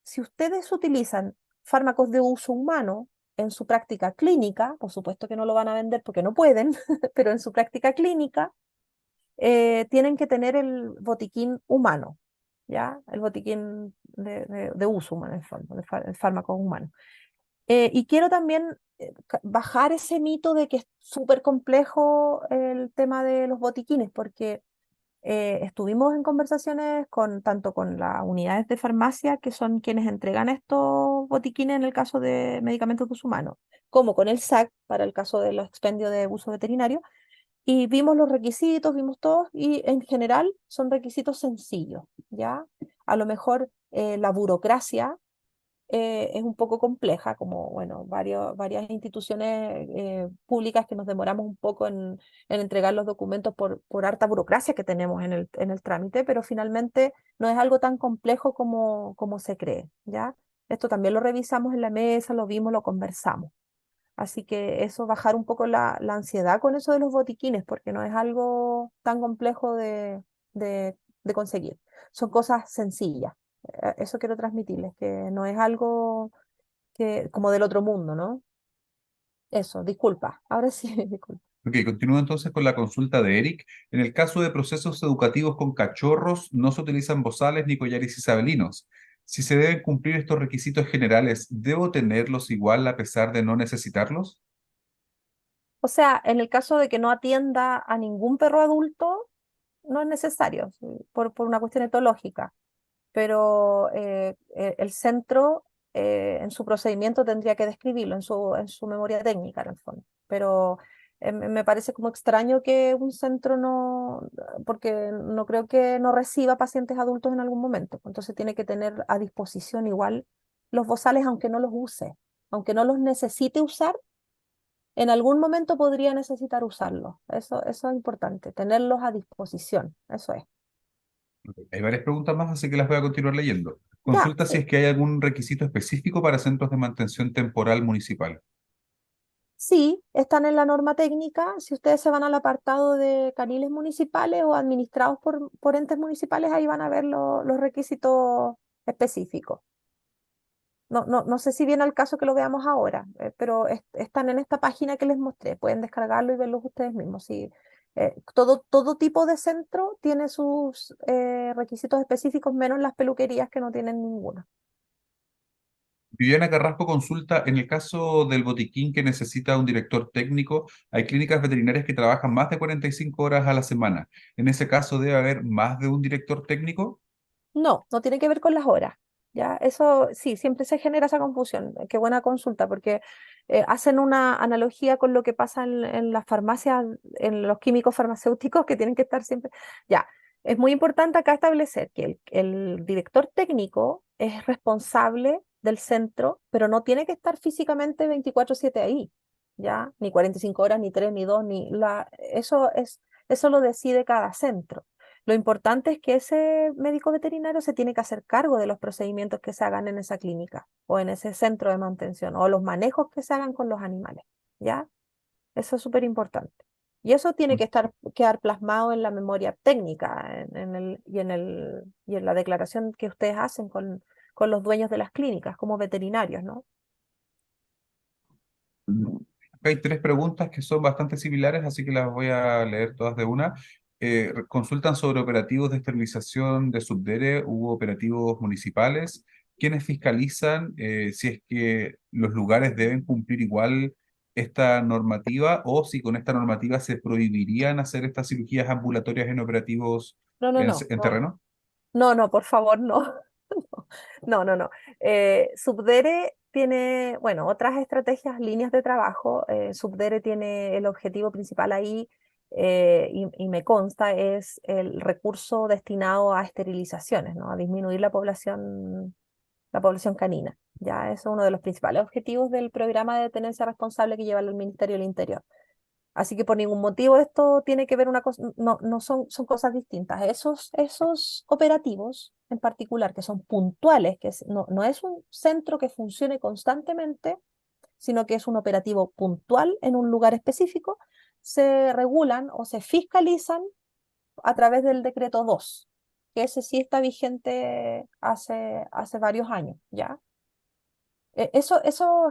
si ustedes utilizan fármacos de uso humano en su práctica clínica, por supuesto que no lo van a vender porque no pueden, pero en su práctica clínica tienen que tener el botiquín humano, ¿ya? El botiquín de uso humano, en el fondo, de fármacos humanos. Y quiero también bajar ese mito de que es súper complejo el tema de los botiquines, porque estuvimos en conversaciones tanto con las unidades de farmacia, que son quienes entregan estos botiquines en el caso de medicamentos de uso humano, como con el SAC para el caso de los expendios de uso veterinario, y vimos los requisitos, vimos todos, y en general son requisitos sencillos, ¿ya? A lo mejor la burocracia es un poco compleja, como bueno, varias instituciones públicas que nos demoramos un poco en entregar los documentos por harta burocracia que tenemos en el trámite, pero finalmente no es algo tan complejo como se cree, ¿ya? Esto también lo revisamos en la mesa, lo vimos, lo conversamos. Así que eso, bajar un poco la ansiedad con eso de los botiquines, porque no es algo tan complejo de conseguir. Son cosas sencillas. Eso quiero transmitirles, que no es algo como del otro mundo, ¿no? Eso, disculpa. Ahora sí, disculpa.
Ok, continúo entonces con la consulta de Eric. En el caso de procesos educativos con cachorros, no se utilizan bozales ni collares isabelinos. Si se deben cumplir estos requisitos generales, ¿debo tenerlos igual a pesar de no necesitarlos?
O sea, en el caso de que no atienda a ningún perro adulto, no es necesario, sí, por una cuestión etológica. pero el centro en su procedimiento tendría que describirlo en su memoria técnica, en el fondo. Pero me parece como extraño que un centro no, porque no creo que no reciba pacientes adultos en algún momento. Entonces tiene que tener a disposición igual los bozales, aunque no los use, aunque no los necesite usar, en algún momento podría necesitar usarlos. Eso es importante, tenerlos a disposición. Eso es.
Hay varias preguntas más, así que las voy a continuar leyendo.
Ya,
Consulta si
sí.
es que hay algún requisito específico para centros de mantención temporal municipal.
Sí, están en la norma técnica. Si ustedes se van al apartado de caniles municipales o administrados por entes municipales, ahí van a ver los requisitos específicos. No sé si viene al caso que lo veamos ahora, pero están en esta página que les mostré. Pueden descargarlo y verlos ustedes mismos. Sí, todo tipo de centro tiene sus requisitos específicos, menos las peluquerías que no tienen ninguno.
Viviana Carrasco consulta, en el caso del botiquín que necesita un director técnico, hay clínicas veterinarias que trabajan más de 45 horas a la semana. En ese caso, ¿debe haber más de un director técnico?
No tiene que ver con las horas. Ya, eso sí, siempre se genera esa confusión. Qué buena consulta, porque hacen una analogía con lo que pasa en las farmacias, en los químicos farmacéuticos que tienen que estar siempre. Ya, es muy importante acá establecer que el director técnico es responsable del centro, pero no tiene que estar físicamente 24/7 ahí, ya, ni 45 horas, ni 3 ni 2 eso lo decide cada centro. Lo importante es que ese médico veterinario se tiene que hacer cargo de los procedimientos que se hagan en esa clínica o en ese centro de mantención o los manejos que se hagan con los animales, ¿ya? Eso es súper importante. Y eso tiene que quedar plasmado en la memoria técnica y en la declaración que ustedes hacen con los dueños de las clínicas como veterinarios, ¿no?
Hay tres preguntas que son bastante similares, así que las voy a leer todas de una. Consultan sobre operativos de esterilización de subdere u operativos municipales. ¿Quiénes fiscalizan si es que los lugares deben cumplir igual esta normativa o si con esta normativa se prohibirían hacer estas cirugías ambulatorias en operativos
No, no, no,
en
no,
terreno?
no, por favor, no. No. Subdere tiene, bueno, otras estrategias, líneas de trabajo. Subdere tiene el objetivo principal ahí, y me consta, es el recurso destinado a esterilizaciones, ¿no? A disminuir la población canina. Ya, eso es uno de los principales objetivos del programa de tenencia responsable que lleva el Ministerio del Interior. Así que por ningún motivo esto tiene que ver una cosa, no son cosas distintas. Esos operativos en particular, que son puntuales, no es un centro que funcione constantemente, sino que es un operativo puntual en un lugar específico, se regulan o se fiscalizan a través del decreto 2, que ese sí está vigente hace varios años, ¿ya? Eso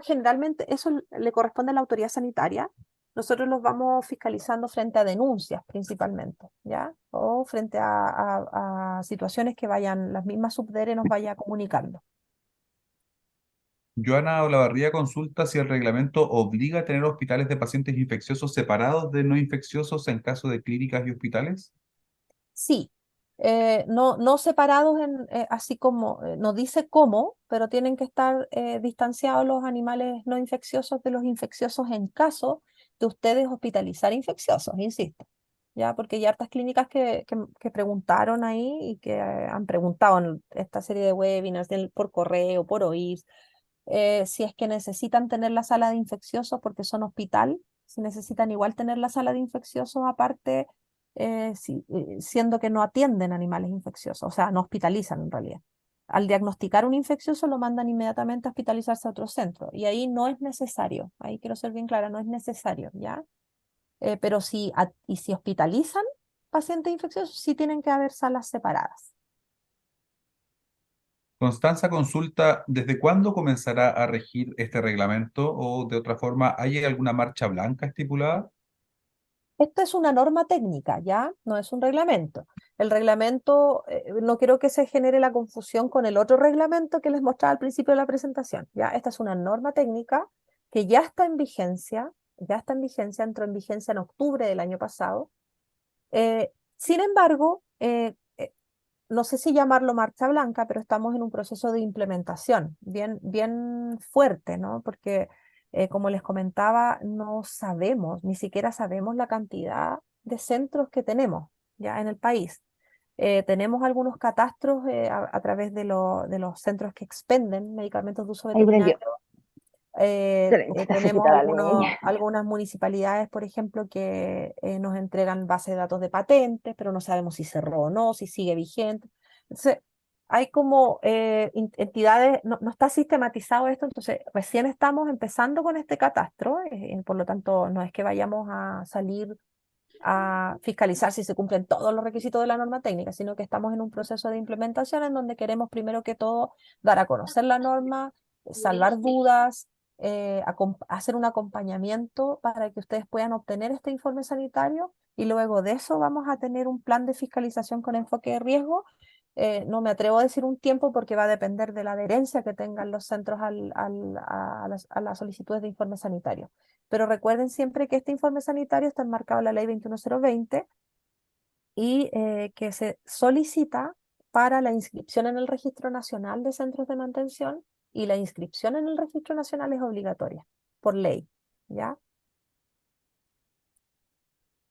generalmente, eso le corresponde a la autoridad sanitaria. Nosotros los vamos fiscalizando frente a denuncias principalmente, ¿ya? O frente a situaciones que vayan, las mismas subdere nos vaya comunicando.
Joana Olavarría consulta si el reglamento obliga a tener hospitales de pacientes infecciosos separados de no infecciosos en caso de clínicas y hospitales.
Sí, no separados así como, no dice cómo, pero tienen que estar distanciados los animales no infecciosos de los infecciosos en caso de ustedes hospitalizar infecciosos, insisto. Ya, porque hay hartas clínicas que preguntaron ahí y que han preguntado en esta serie de webinars por correo, por oír, si es que necesitan tener la sala de infecciosos porque son hospital, si necesitan igual tener la sala de infecciosos aparte, siendo que no atienden animales infecciosos, o sea, no hospitalizan en realidad. Al diagnosticar un infeccioso lo mandan inmediatamente a hospitalizarse a otro centro y ahí no es necesario, ahí quiero ser bien clara, no es necesario, ¿ya? Pero si hospitalizan pacientes infecciosos, sí tienen que haber salas separadas.
Constanza consulta, ¿desde cuándo comenzará a regir este reglamento o de otra forma, ¿hay alguna marcha blanca estipulada?
Esto es una norma técnica, ¿ya? No es un reglamento. El reglamento, no quiero que se genere la confusión con el otro reglamento que les mostraba al principio de la presentación, ¿ya? Esta es una norma técnica que ya está en vigencia, entró en vigencia en octubre del año pasado. Sin embargo, no sé si llamarlo marcha blanca, pero estamos en un proceso de implementación bien fuerte, ¿no? Porque, como les comentaba, no sabemos, ni siquiera sabemos la cantidad de centros que tenemos ya en el país. Tenemos algunos catastros a través de los centros que expenden medicamentos de uso
Ahí prendió.
veterinario.
Está
Tenemos
cerquita la leña.
algunas municipalidades, por ejemplo, que nos entregan base de datos de patentes, pero no sabemos si cerró o no, si sigue vigente. Entonces, hay como entidades, no está sistematizado esto, entonces recién estamos empezando con este catastro, por lo tanto, no es que vayamos a salir a fiscalizar si se cumplen todos los requisitos de la norma técnica, sino que estamos en un proceso de implementación en donde queremos primero que todo dar a conocer la norma, salvar dudas, hacer un acompañamiento para que ustedes puedan obtener este informe sanitario y luego de eso vamos a tener un plan de fiscalización con enfoque de riesgo. No me atrevo a decir un tiempo porque va a depender de la adherencia que tengan los centros a las solicitudes de informe sanitario. Pero recuerden siempre que este informe sanitario está enmarcado en la ley 21020 y que se solicita para la inscripción en el Registro Nacional de Centros de Mantención y la inscripción en el Registro Nacional es obligatoria por ley, ¿ya?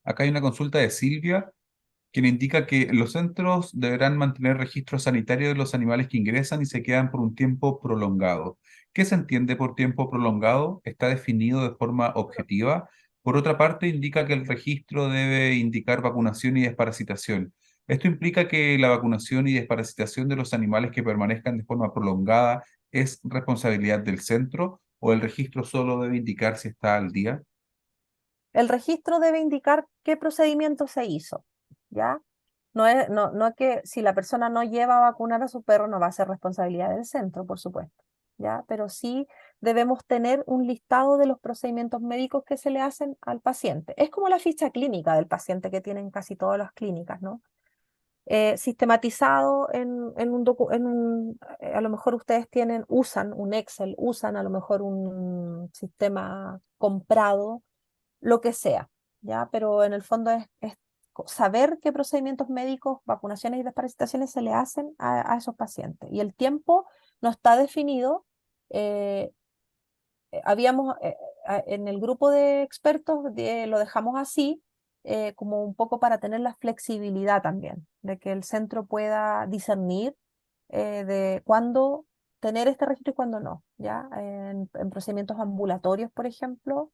Acá hay una consulta de Silvia, quien indica que los centros deberán mantener registro sanitario de los animales que ingresan y se quedan por un tiempo prolongado. ¿Qué se entiende por tiempo prolongado? ¿Está definido de forma objetiva? Por otra parte, indica que el registro debe indicar vacunación y desparasitación. ¿Esto implica que la vacunación y desparasitación de los animales que permanezcan de forma prolongada es responsabilidad del centro o el registro solo debe indicar si está al día?
El registro debe indicar qué procedimiento se hizo, ¿ya? No es que si la persona no lleva a vacunar a su perro no va a ser responsabilidad del centro, por supuesto, ¿ya? Pero sí debemos tener un listado de los procedimientos médicos que se le hacen al paciente. Es como la ficha clínica del paciente que tienen casi todas las clínicas, ¿no? Sistematizado a lo mejor ustedes usan un Excel, usan a lo mejor un sistema comprado lo que sea, ¿ya? Pero en el fondo es saber qué procedimientos médicos, vacunaciones y desparasitaciones se le hacen a esos pacientes. Y el tiempo no está definido. eh, Habíamos, en el grupo de expertos lo dejamos así, como un poco para tener la flexibilidad también, de que el centro pueda discernir de cuándo tener este registro y cuándo no, ¿ya? En procedimientos ambulatorios, por ejemplo,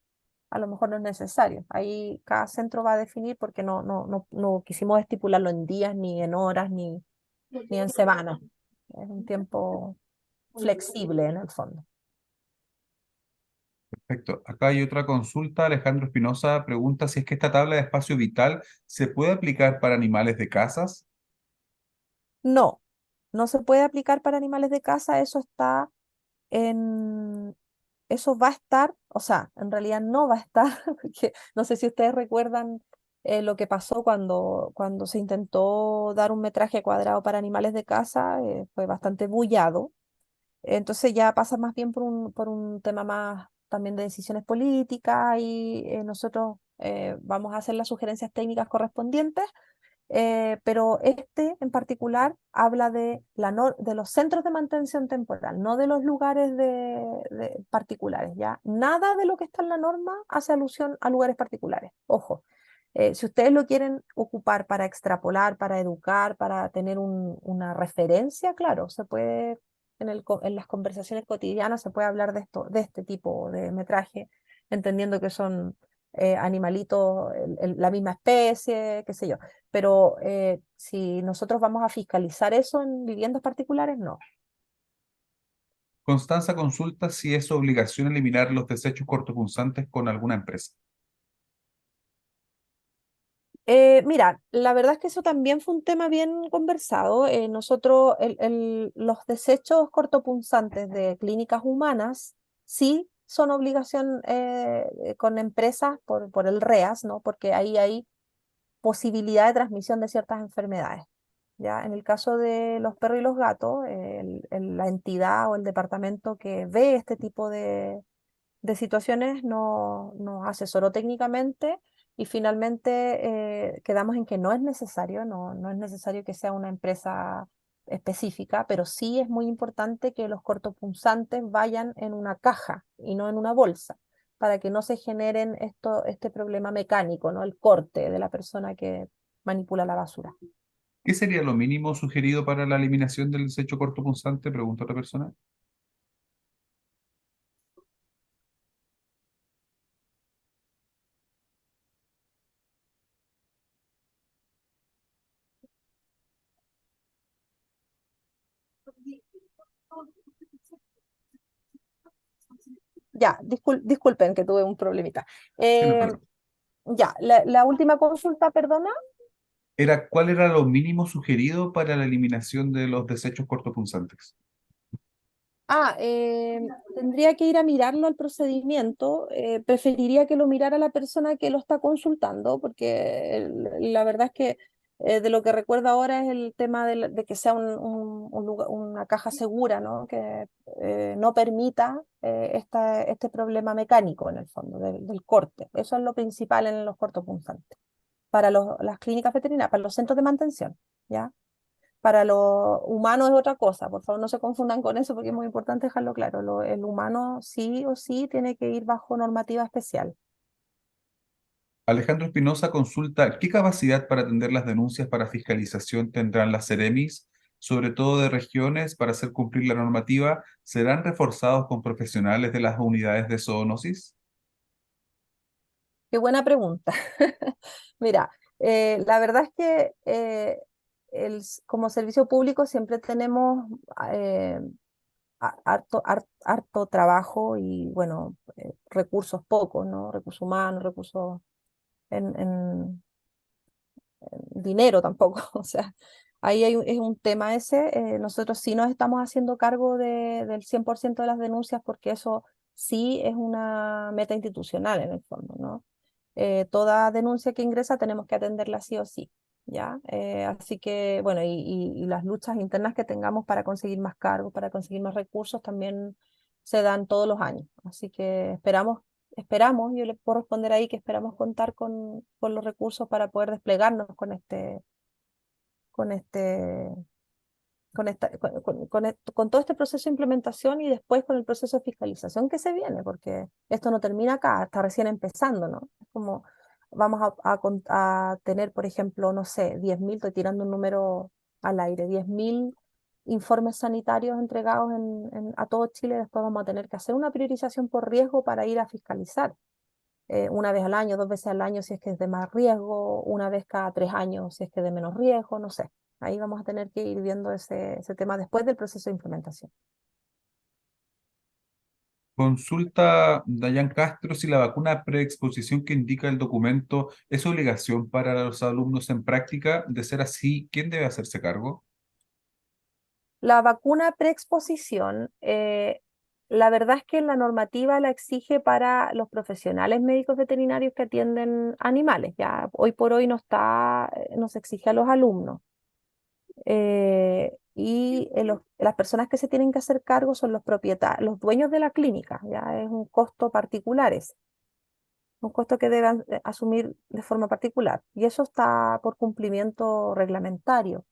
a lo mejor no es necesario. Ahí cada centro va a definir porque no quisimos estipularlo en días, ni en horas, ni en semanas. Es un tiempo flexible en el fondo.
Perfecto. Acá hay otra consulta. Alejandro Espinosa pregunta si es que esta tabla de espacio vital se puede aplicar para animales de casas.
No, no se puede aplicar para animales de casa, eso está en, eso va a estar, o sea, en realidad no va a estar, porque no sé si ustedes recuerdan lo que pasó cuando se intentó dar un metraje cuadrado para animales de casa, fue bastante bullado. Entonces ya pasa más bien por un tema más también de decisiones políticas y nosotros vamos a hacer las sugerencias técnicas correspondientes, pero este en particular habla de los centros de mantención temporal, no de los lugares de particulares, ¿ya? Nada de lo que está en la norma hace alusión a lugares particulares. Ojo, si ustedes lo quieren ocupar para extrapolar, para educar, para tener una referencia, claro, se puede, en las conversaciones cotidianas se puede hablar de esto, de este tipo de metraje, entendiendo que son animalitos, la misma especie, qué sé yo. Pero si nosotros vamos a fiscalizar eso en viviendas particulares, no.
Constanza consulta si es obligación eliminar los desechos cortopunzantes con alguna empresa.
Mira, la verdad es que eso también fue un tema bien conversado. Nosotros, los desechos cortopunzantes de clínicas humanas sí son obligación con empresas por el REAS, ¿no? Porque ahí hay posibilidad de transmisión de ciertas enfermedades. ¿Ya? En el caso de los perros y los gatos, la entidad o el departamento que ve este tipo de situaciones nos asesoró técnicamente y finalmente quedamos en que no es necesario, no es necesario que sea una empresa específica, pero sí es muy importante que los cortopunzantes vayan en una caja y no en una bolsa, para que no se generen este problema mecánico, ¿no? El corte de la persona que manipula la basura.
¿Qué sería lo mínimo sugerido para la eliminación del desecho cortopunzante? Pregunta otra persona.
Ya, disculpen que tuve un problemita.
Sí, no hay
Eh,
problema.
ya, la última consulta, perdona.
¿Cuál era lo mínimo sugerido para la eliminación de los desechos cortopunzantes?
Tendría que ir a mirarlo al procedimiento. Preferiría que lo mirara la persona que lo está consultando, porque la verdad es que de lo que recuerdo ahora es el tema de que sea una caja segura, ¿no? Que no permita este problema mecánico en el fondo del corte. Eso es lo principal en los cortopunzantes. Para las clínicas veterinarias, para los centros de mantención, ¿ya? Para lo humano es otra cosa, por favor no se confundan con eso porque es muy importante dejarlo claro. El humano sí o sí tiene que ir bajo normativa especial.
Alejandro Espinosa consulta, ¿qué capacidad para atender las denuncias para fiscalización tendrán las Ceremis, sobre todo de regiones, para hacer cumplir la normativa? ¿Serán reforzados con profesionales de las unidades de zoonosis?
Qué buena pregunta. Mira, la verdad es que como servicio público siempre tenemos eh, harto trabajo y, bueno, recursos pocos, ¿no? Recursos humanos, recursos en dinero tampoco. O sea, ahí es un tema ese. Nosotros sí nos estamos haciendo cargo del 100% de las denuncias porque eso sí es una meta institucional en el fondo, ¿no? Toda denuncia que ingresa tenemos que atenderla sí o sí, ¿ya? Así que, bueno, y las luchas internas que tengamos para conseguir más cargos, para conseguir más recursos también se dan todos los años. Así que esperamos, yo le puedo responder ahí que esperamos contar con los recursos para poder desplegarnos con este, con todo este proceso de implementación y después con el proceso de fiscalización que se viene, porque esto no termina acá, está recién empezando, ¿no? Es como vamos a tener, por ejemplo, no sé, 10.000, estoy tirando un número al aire, 10.000 informes sanitarios entregados a todo Chile, después vamos a tener que hacer una priorización por riesgo para ir a fiscalizar una vez al año, 2 veces al año si es que es de más riesgo, una vez cada 3 años si es que es de menos riesgo, no sé. Ahí vamos a tener que ir viendo ese tema después del proceso de implementación.
Consulta Dayan Castro si la vacuna preexposición que indica el documento es obligación para los alumnos en práctica. De ser así, ¿quién debe hacerse cargo?
La vacuna preexposición, la verdad es que la normativa la exige para los profesionales médicos veterinarios que atienden animales. Ya hoy por hoy no se exige a los alumnos. Las personas que se tienen que hacer cargo son los propietarios, los dueños de la clínica. Ya es un costo particular, es un costo que deben asumir de forma particular. Y eso está por cumplimiento reglamentario.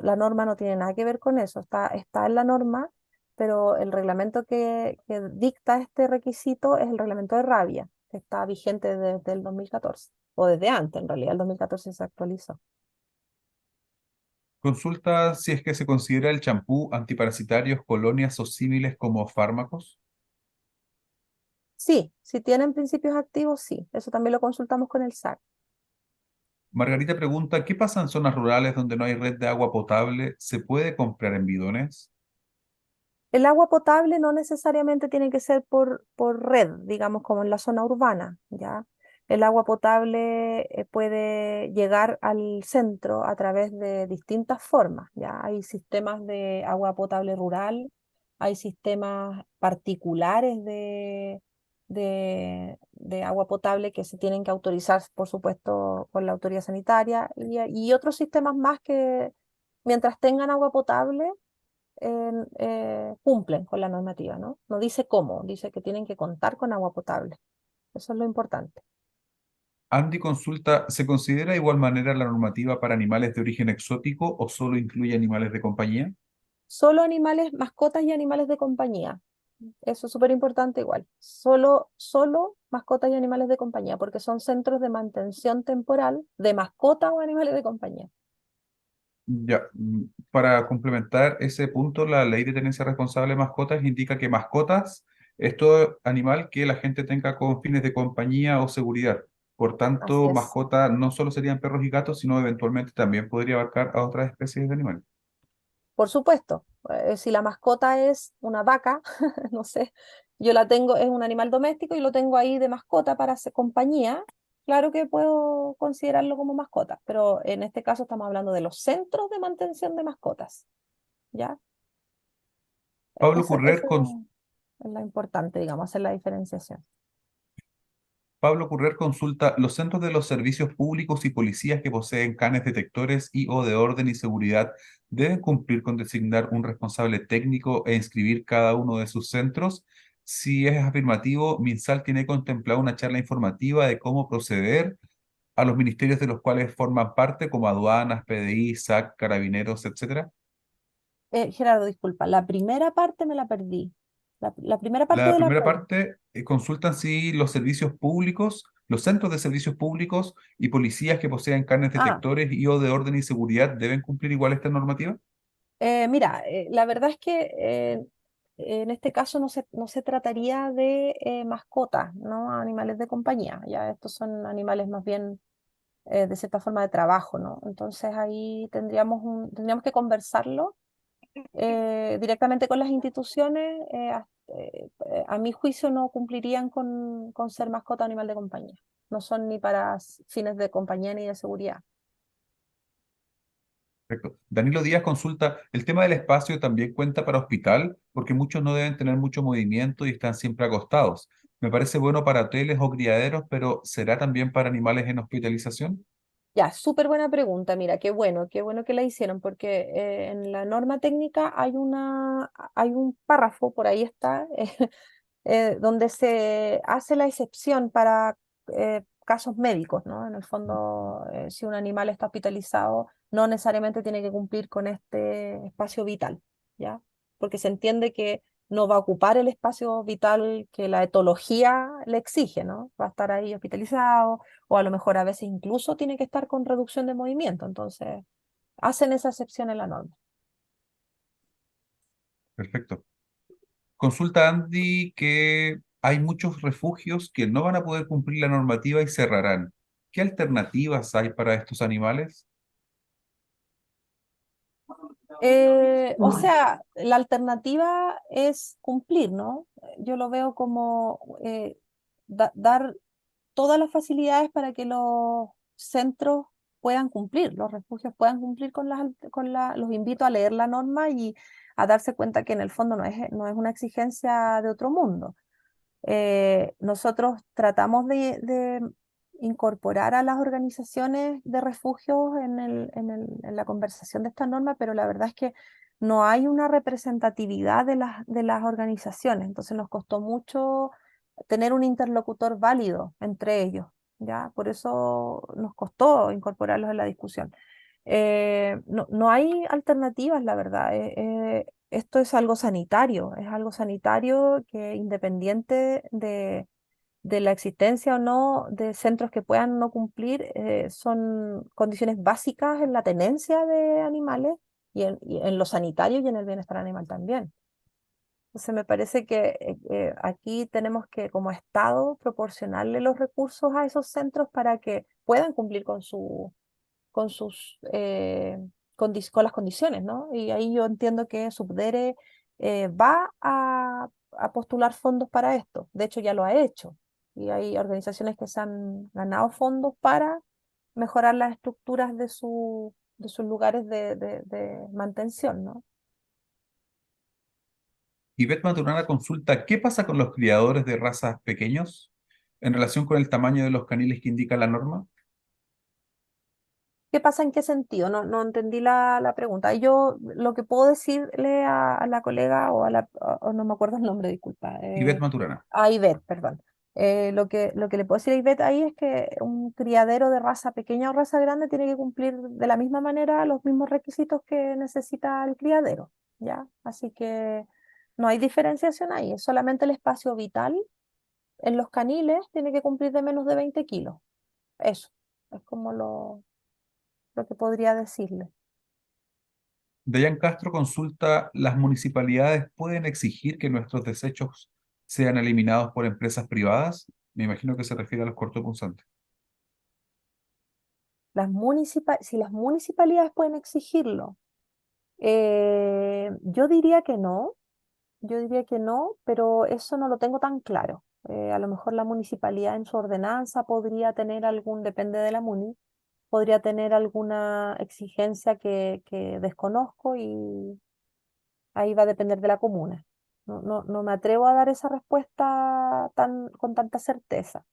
La norma no tiene nada que ver con eso, está en la norma, pero el reglamento que dicta este requisito es el reglamento de rabia, que está vigente desde el 2014, o desde antes, en realidad, el 2014 se actualizó.
Consulta si es que se considera el champú, antiparasitarios, colonias o símiles como fármacos.
Sí, si tienen principios activos, sí, eso también lo consultamos con el SAC.
Margarita pregunta, ¿qué pasa en zonas rurales donde no hay red de agua potable? ¿Se puede comprar en bidones?
El agua potable no necesariamente tiene que ser por red, digamos, como en la zona urbana, ¿ya? El agua potable puede llegar al centro a través de distintas formas, ¿ya? Hay sistemas de agua potable rural, hay sistemas particulares de agua potable que se tienen que autorizar, por supuesto, por la autoridad sanitaria, y otros sistemas más que mientras tengan agua potable cumplen con la normativa, ¿no? No dice cómo, dice que tienen que contar con agua potable. Eso es lo importante.
Andy consulta, ¿se considera de igual manera la normativa para animales de origen exótico o solo incluye animales de compañía?
Solo animales, mascotas y animales de compañía. Eso es súper importante igual. Solo mascotas y animales de compañía, porque son centros de mantención temporal de mascotas o animales de compañía.
Ya, para complementar ese punto, la ley de tenencia responsable de mascotas indica que mascotas es todo animal que la gente tenga con fines de compañía o seguridad. Por
Así
tanto,
es.
mascotas no solo serían perros y gatos, sino eventualmente también podría abarcar a otras especies de animales.
Por supuesto, si la mascota es una vaca, no sé, yo la tengo, es un animal doméstico y lo tengo ahí de mascota para hacer compañía, claro que puedo considerarlo como mascota, pero en este caso estamos hablando de los centros de mantención de mascotas, ¿ya?
Pablo Currer,
Eso es lo importante, digamos, hacer la diferenciación.
Pablo Currer consulta, ¿los centros de los servicios públicos y policías que poseen canes detectores y o de orden y seguridad deben cumplir con designar un responsable técnico e inscribir cada uno de sus centros? Si es afirmativo, MinSal tiene contemplado una charla informativa de cómo proceder a los ministerios de los cuales forman parte, como aduanas, PDI, SAC, carabineros, etcétera.
Gerardo, disculpa, la primera parte me la perdí. La primera parte
La
de la
primera
pregunta.
parte consultan si los servicios públicos, los centros de servicios públicos y policías que posean carnes
Ah,
detectores y o de orden y seguridad deben cumplir igual esta normativa.
mira, la verdad es que en este caso no se trataría de mascotas, ¿no? Animales de compañía, ya estos son animales más bien de cierta forma de trabajo, ¿no? Entonces ahí tendríamos que conversarlo directamente con las instituciones. A mi juicio no cumplirían con ser mascota o animal de compañía. No son ni para fines de compañía ni de seguridad.
Perfecto. Danilo Díaz consulta, ¿el tema del espacio también cuenta para hospital? Porque muchos no deben tener mucho movimiento y están siempre acostados. Me parece bueno para hoteles o criaderos, pero ¿será también para animales en hospitalización?
Ya, súper buena pregunta. Mira, qué bueno que la hicieron, porque en la norma técnica hay un párrafo, por ahí está, donde se hace la excepción para casos médicos, ¿no? En el fondo, si un animal está hospitalizado, no necesariamente tiene que cumplir con este espacio vital, ¿ya? Porque se entiende que no va a ocupar el espacio vital que la etología le exige, ¿no? Va a estar ahí hospitalizado o a lo mejor a veces incluso tiene que estar con reducción de movimiento, entonces hacen esa excepción en la norma.
Perfecto. Consulta Andy que hay muchos refugios que no van a poder cumplir la normativa y cerrarán. ¿Qué alternativas hay para estos animales?
O sea, la alternativa es cumplir, ¿no? Yo lo veo como dar todas las facilidades para que los centros puedan cumplir, los refugios puedan cumplir los invito a leer la norma y a darse cuenta que en el fondo no es una exigencia de otro mundo. Nosotros tratamos de incorporar a las organizaciones de refugios en la conversación de esta norma, pero la verdad es que no hay una representatividad de las organizaciones, entonces nos costó mucho tener un interlocutor válido entre ellos, ¿ya? Por eso nos costó incorporarlos en la discusión. No hay alternativas, la verdad. Esto es algo sanitario que independiente de la existencia o no de centros que puedan no cumplir, son condiciones básicas en la tenencia de animales y en lo sanitario y en el bienestar animal también. Entonces me parece que aquí tenemos que, como Estado, proporcionarle los recursos a esos centros para que puedan cumplir con sus con las condiciones, ¿no? Y ahí yo entiendo que Subdere va a postular fondos para esto. De hecho, ya lo ha hecho. Y hay organizaciones que se han ganado fondos para mejorar las estructuras de sus lugares de mantención, ¿no?
Ivette Maturana consulta, ¿qué pasa con los criadores de razas pequeños en relación con el tamaño de los caniles que indica la norma?
¿Qué pasa en qué sentido? No entendí la pregunta. Y yo lo que puedo decirle a la colega o no me acuerdo el nombre, disculpa,
Ivette Maturana.
a Ivette, perdón. Lo que le puedo decir a Ivette ahí es que un criadero de raza pequeña o raza grande tiene que cumplir de la misma manera los mismos requisitos que necesita el criadero, ¿ya? Así que no hay diferenciación ahí, es solamente el espacio vital. En los caniles tiene que cumplir de menos de 20 kilos. Eso es como lo que podría decirle.
Dayan Castro consulta, ¿las municipalidades pueden exigir que nuestros desechos sean eliminados por empresas privadas? Me imagino que se refiere a los cortopunzantes.
Si las municipalidades pueden exigirlo, yo diría que no, pero eso no lo tengo tan claro. A lo mejor la municipalidad en su ordenanza podría tener depende de la MUNI, podría tener alguna exigencia que desconozco y ahí va a depender de la comuna. No me atrevo a dar esa respuesta con tanta certeza.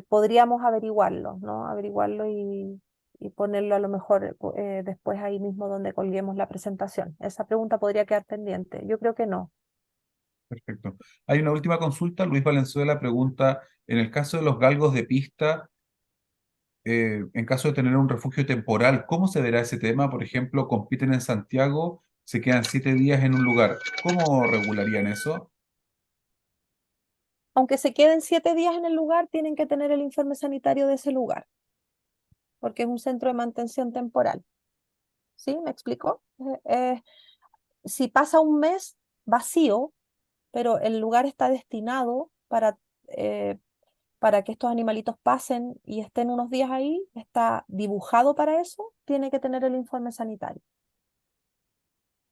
Podríamos averiguarlo, ¿no? Averiguarlo y ponerlo a lo mejor después ahí mismo donde colguemos la presentación. Esa pregunta podría quedar pendiente. Yo creo que no.
Perfecto. Hay una última consulta. Luis Valenzuela pregunta, en el caso de los galgos de pista, en caso de tener un refugio temporal, ¿cómo se verá ese tema? Por ejemplo, compiten en Santiago, se quedan 7 días en un lugar. ¿Cómo regularían eso?
Aunque se queden 7 días en el lugar, tienen que tener el informe sanitario de ese lugar, porque es un centro de mantención temporal. ¿Sí? ¿Me explico? Si pasa un mes vacío, pero el lugar está destinado eh, para que estos animalitos pasen y estén unos días ahí, está dibujado para eso, tiene que tener el informe sanitario.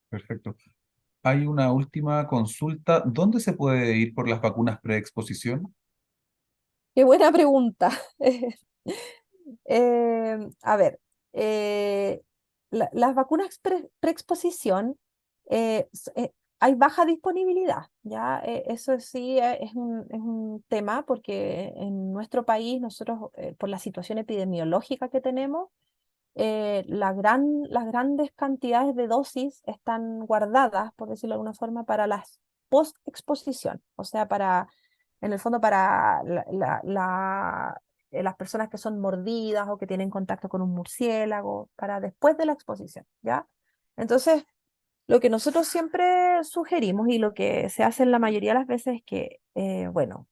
Perfecto. Hay una última consulta. ¿Dónde se puede ir por las vacunas preexposición?
Qué buena pregunta. A ver, las vacunas preexposición, hay baja disponibilidad, ¿ya? Eso sí es un tema porque en nuestro país, nosotros, por la situación epidemiológica que tenemos, las grandes cantidades de dosis están guardadas, por decirlo de alguna forma, para las post-exposición, o sea, en el fondo para las personas que son mordidas o que tienen contacto con un murciélago, para después de la exposición, ¿ya? Entonces, lo que nosotros siempre sugerimos y lo que se hace en la mayoría de las veces es que, bueno,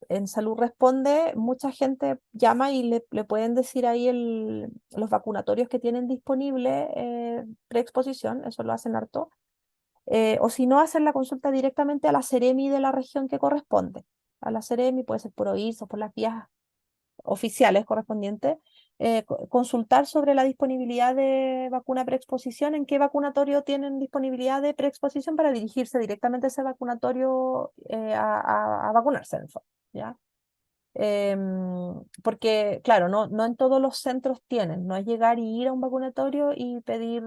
en Salud Responde, mucha gente llama y le pueden decir ahí los vacunatorios que tienen disponible preexposición, eso lo hacen harto, o si no, hacen la consulta directamente a la Seremi de la región que corresponde. A la Seremi puede ser por OIS o por las vías oficiales correspondientes, consultar sobre la disponibilidad de vacuna preexposición, en qué vacunatorio tienen disponibilidad de preexposición para dirigirse directamente a ese vacunatorio a vacunarse en el fondo, ¿ya? Porque, claro, no en todos los centros tienen, no es llegar y ir a un vacunatorio y pedir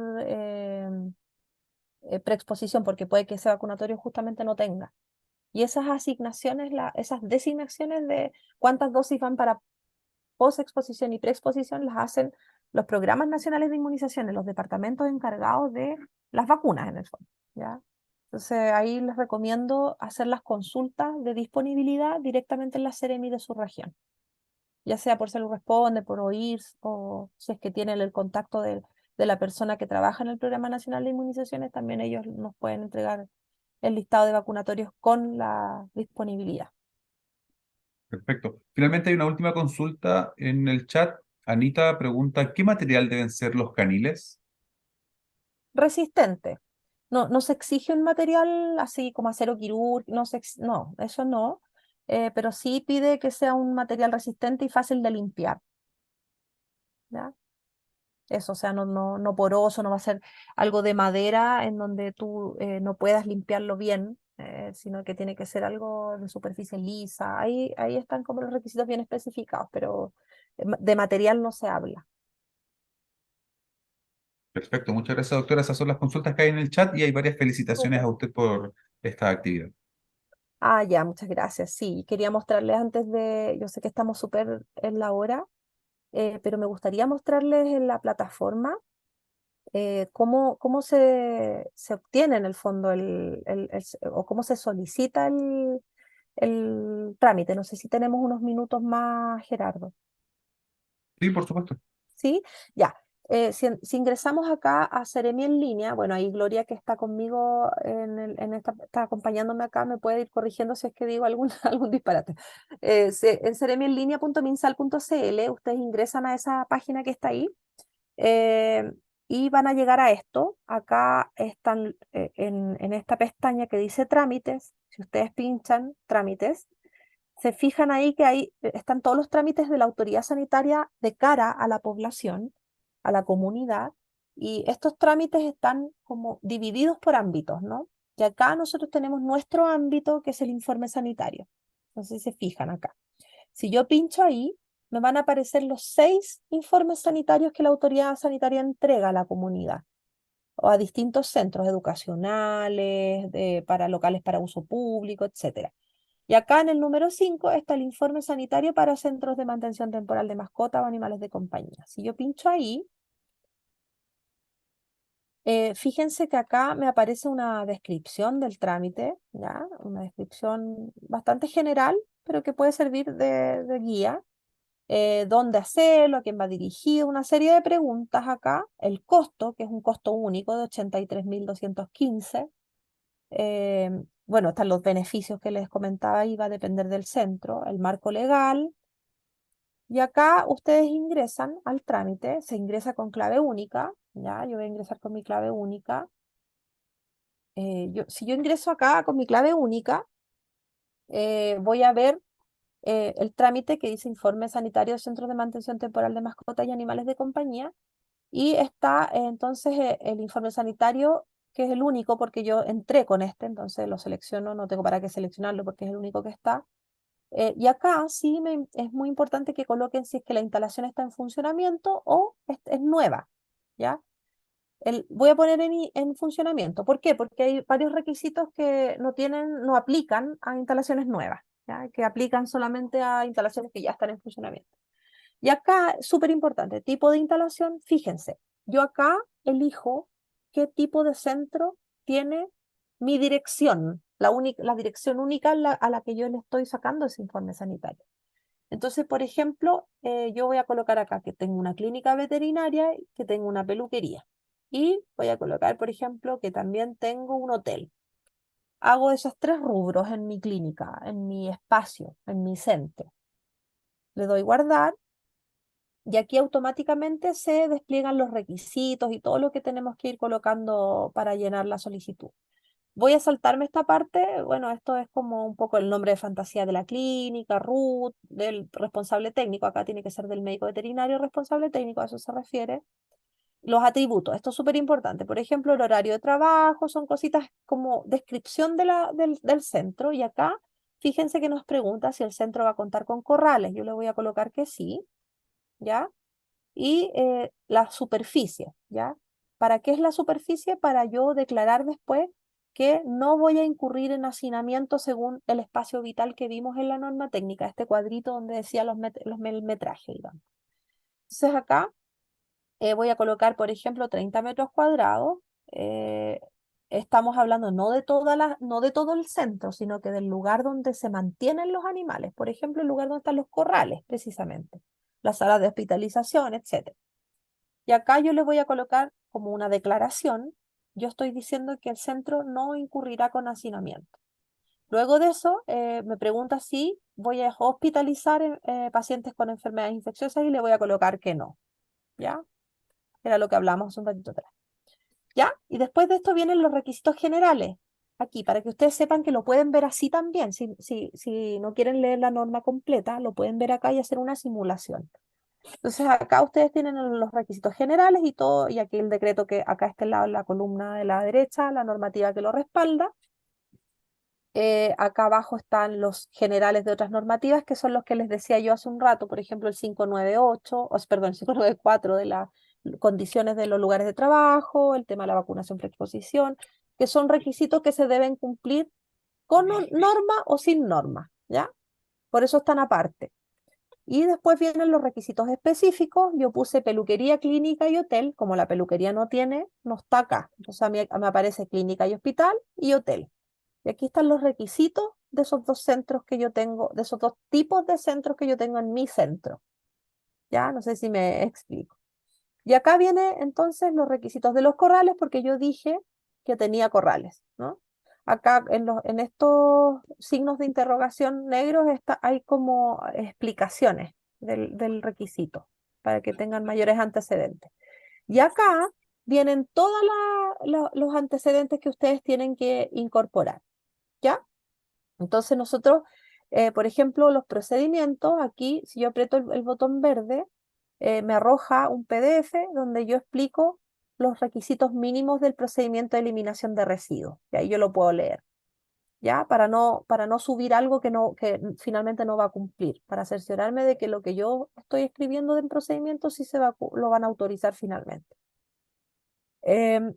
preexposición, porque puede que ese vacunatorio justamente no tenga. Y esas asignaciones, esas designaciones de cuántas dosis van para posexposición y preexposición las hacen los programas nacionales de inmunización en los departamentos encargados de las vacunas en el fondo, ¿ya? Entonces ahí les recomiendo hacer las consultas de disponibilidad directamente en la Seremi de su región, ya sea por Salud Responde, por OIR, o si es que tienen el contacto de la persona que trabaja en el Programa Nacional de Inmunizaciones, también ellos nos pueden entregar el listado de vacunatorios con la disponibilidad.
Perfecto. Finalmente hay una última consulta en el chat. Anita pregunta, ¿qué material deben ser los caniles?
Resistente. No se exige un material así como acero quirúrgico, no, eso no, pero sí pide que sea un material resistente y fácil de limpiar, ¿ya? Eso, o sea, no poroso, no va a ser algo de madera en donde tú no puedas limpiarlo bien, sino que tiene que ser algo de superficie lisa. Ahí están como los requisitos bien especificados, pero de material no se habla.
Perfecto, muchas gracias, doctora. Esas son las consultas que hay en el chat y hay varias felicitaciones a
Súper.
usted por esta actividad.
Ah, ya, muchas gracias. Sí, quería mostrarles yo sé que estamos súper en la hora, pero me gustaría mostrarles en la plataforma cómo se obtiene en el fondo o cómo se solicita el trámite. No sé si tenemos unos minutos más, Gerardo.
Sí, por supuesto.
¿Sí? Ya. Si ingresamos acá a Seremi en línea, bueno, ahí Gloria que está conmigo está acompañándome acá, me puede ir corrigiendo si es que digo algún, algún disparate. En seremienlinea.minsal.cl ustedes ingresan a esa página que está ahí eh, y van a llegar a esto. Acá están en esta pestaña que dice trámites. Si ustedes pinchan trámites, se fijan ahí que ahí están todos los trámites de la autoridad sanitaria de cara a la población, a la comunidad, y estos trámites están como divididos por ámbitos, ¿no? Y acá nosotros tenemos nuestro ámbito, que es el informe sanitario. Entonces se fijan acá. Si yo pincho ahí, me van a aparecer los 6 informes sanitarios que la autoridad sanitaria entrega a la comunidad o a distintos centros educacionales, para locales para uso público, etcétera. Y acá en el número 5 está el informe sanitario para centros de mantención temporal de mascotas o animales de compañía. Si yo pincho ahí, fíjense que acá me aparece una descripción del trámite, ¿ya? Una descripción bastante general, pero que puede servir de guía. Dónde hacerlo, a quién va dirigido, una serie de preguntas acá. El costo, que es un costo único de 83.215. Bueno, están los beneficios que les comentaba y va a depender del centro, el marco legal. Y acá ustedes ingresan al trámite, se ingresa con clave única, ya, yo voy a ingresar con mi clave única. Si yo ingreso acá con mi clave única, voy a ver el trámite que dice Informe Sanitario del Centro de Mantención Temporal de Mascotas y Animales de Compañía, y está entonces el informe sanitario, que es el único porque yo entré con este, entonces lo selecciono, no tengo para qué seleccionarlo porque es el único que está. Y acá sí es muy importante que coloquen si es que la instalación está en funcionamiento o es nueva, ¿ya? Voy a poner en funcionamiento. ¿Por qué? Porque hay varios requisitos que no aplican a instalaciones nuevas, ¿ya? Que aplican solamente a instalaciones que ya están en funcionamiento. Y acá, súper importante, tipo de instalación, fíjense, yo acá elijo qué tipo de centro tiene mi dirección, la dirección única a la que yo le estoy sacando ese informe sanitario. Entonces, por ejemplo, yo voy a colocar acá que tengo una clínica veterinaria, que tengo una peluquería. Y voy a colocar, por ejemplo, que también tengo un hotel. Hago esos 3 rubros en mi clínica, en mi espacio, en mi centro. Le doy guardar y aquí automáticamente se despliegan los requisitos y todo lo que tenemos que ir colocando para llenar la solicitud. Voy a saltarme esta parte. Bueno, esto es como un poco el nombre de fantasía de la clínica, RUT, del responsable técnico. Acá tiene que ser del médico veterinario responsable técnico, a eso se refiere. Los atributos, esto es súper importante. Por ejemplo, el horario de trabajo, son cositas como descripción del centro. Y acá, fíjense que nos pregunta si el centro va a contar con corrales. Yo le voy a colocar que sí, ¿ya? Y la superficie, ¿ya? ¿Para qué es la superficie? Para yo declarar después que no voy a incurrir en hacinamiento según el espacio vital que vimos en la norma técnica, este cuadrito donde decía el metraje, digamos. Entonces acá voy a colocar, por ejemplo, 30 metros cuadrados. eh, Estamos hablando no de todo el centro, sino que del lugar donde se mantienen los animales. Por ejemplo, el lugar donde están los corrales, precisamente, las salas de hospitalización, etcétera. Y acá yo le voy a colocar como una declaración. Yo estoy diciendo que el centro no incurrirá con hacinamiento. Luego de eso, me pregunta si voy a hospitalizar pacientes con enfermedades infecciosas y le voy a colocar que no. ¿Ya? Era lo que hablamos hace un ratito atrás. ¿Ya? Y después de esto vienen los requisitos generales. Aquí, para que ustedes sepan que lo pueden ver así también. Si no quieren leer la norma completa, lo pueden ver acá y hacer una simulación. Entonces acá ustedes tienen los requisitos generales y todo, y aquí el decreto que acá está en la columna de la derecha, la normativa que lo respalda. Acá abajo están los generales de otras normativas, que son los que les decía yo hace un rato, por ejemplo, el 598, perdón, el 594 de las condiciones de los lugares de trabajo, el tema de la vacunación preexposición, que son requisitos que se deben cumplir con norma o sin norma, ¿ya? Por eso están aparte. Y después vienen los requisitos específicos. Yo puse peluquería, clínica y hotel. Como la peluquería no está acá. Entonces a mí me aparece clínica y hospital y hotel. Y aquí están los requisitos de esos dos centros que yo tengo, de esos dos tipos de centros que yo tengo en mi centro. Ya, no sé si me explico. Y acá viene entonces los requisitos de los corrales, porque yo dije que tenía corrales, ¿no? Acá en estos signos de interrogación negros hay como explicaciones del requisito, para que tengan mayores antecedentes. Y acá vienen todos los antecedentes que ustedes tienen que incorporar, ¿ya? Entonces nosotros, por ejemplo, los procedimientos, aquí si yo aprieto el botón verde, me arroja un PDF donde yo explico los requisitos mínimos del procedimiento de eliminación de residuos. Y ahí yo lo puedo leer, ¿ya? Para no subir algo que finalmente no va a cumplir, para cerciorarme de que lo que yo estoy escribiendo del procedimiento sí lo van a autorizar finalmente.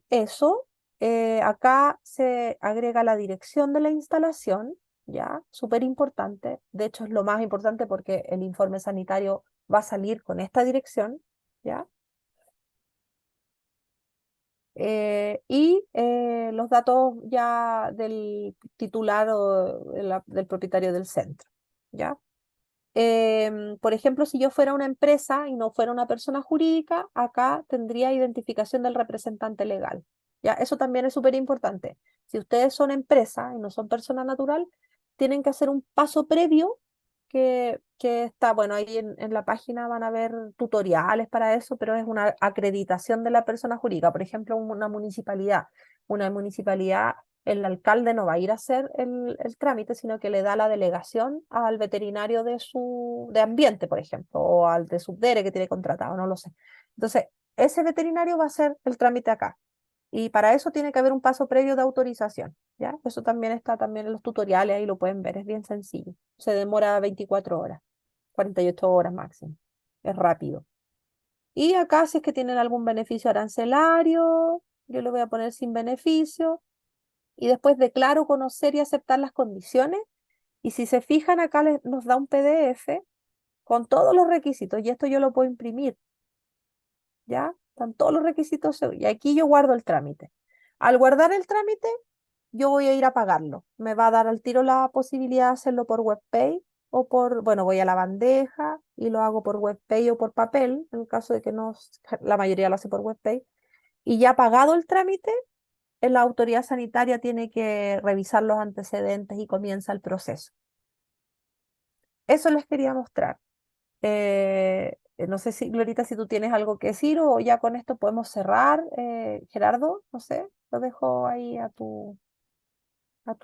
Eso, acá se agrega la dirección de la instalación, ¿ya? Súper importante. De hecho, es lo más importante porque el informe sanitario va a salir con esta dirección, ¿ya? Los datos ya del titular o del propietario del centro, ¿ya? Por ejemplo, si yo fuera una empresa y no fuera una persona jurídica, acá tendría identificación del representante legal. ¿Ya? Eso también es súper importante. Si ustedes son empresa y no son persona natural, tienen que hacer un paso previo que está, bueno, ahí en la página van a ver tutoriales para eso, pero es una acreditación de la persona jurídica. Por ejemplo, una municipalidad. Una municipalidad, el alcalde no va a ir a hacer el trámite, sino que le da la delegación al veterinario de ambiente, por ejemplo, o al de subdere que tiene contratado, no lo sé. Entonces, ese veterinario va a hacer el trámite acá. Y para eso tiene que haber un paso previo de autorización, ¿ya? Eso también está también en los tutoriales, ahí lo pueden ver, es bien sencillo. Se demora 24 horas, 48 horas máximo. Es rápido. Y acá, si es que tienen algún beneficio arancelario, yo le voy a poner sin beneficio y después declaro conocer y aceptar las condiciones. Y si se fijan, acá nos da un PDF con todos los requisitos y esto yo lo puedo imprimir, ¿ya? Están todos los requisitos y aquí yo guardo el trámite. Al guardar el trámite, yo voy a ir a pagarlo. Me va a dar al tiro la posibilidad de hacerlo por WebPay o bueno, voy a la bandeja y lo hago por WebPay o por papel, en el caso de que no, la mayoría lo hace por WebPay. Y ya pagado el trámite, la autoridad sanitaria tiene que revisar los antecedentes y comienza el proceso. Eso les quería mostrar. No sé si, Glorita, si tú tienes algo que decir o ya con esto podemos cerrar. Gerardo, no sé, lo dejo ahí a tu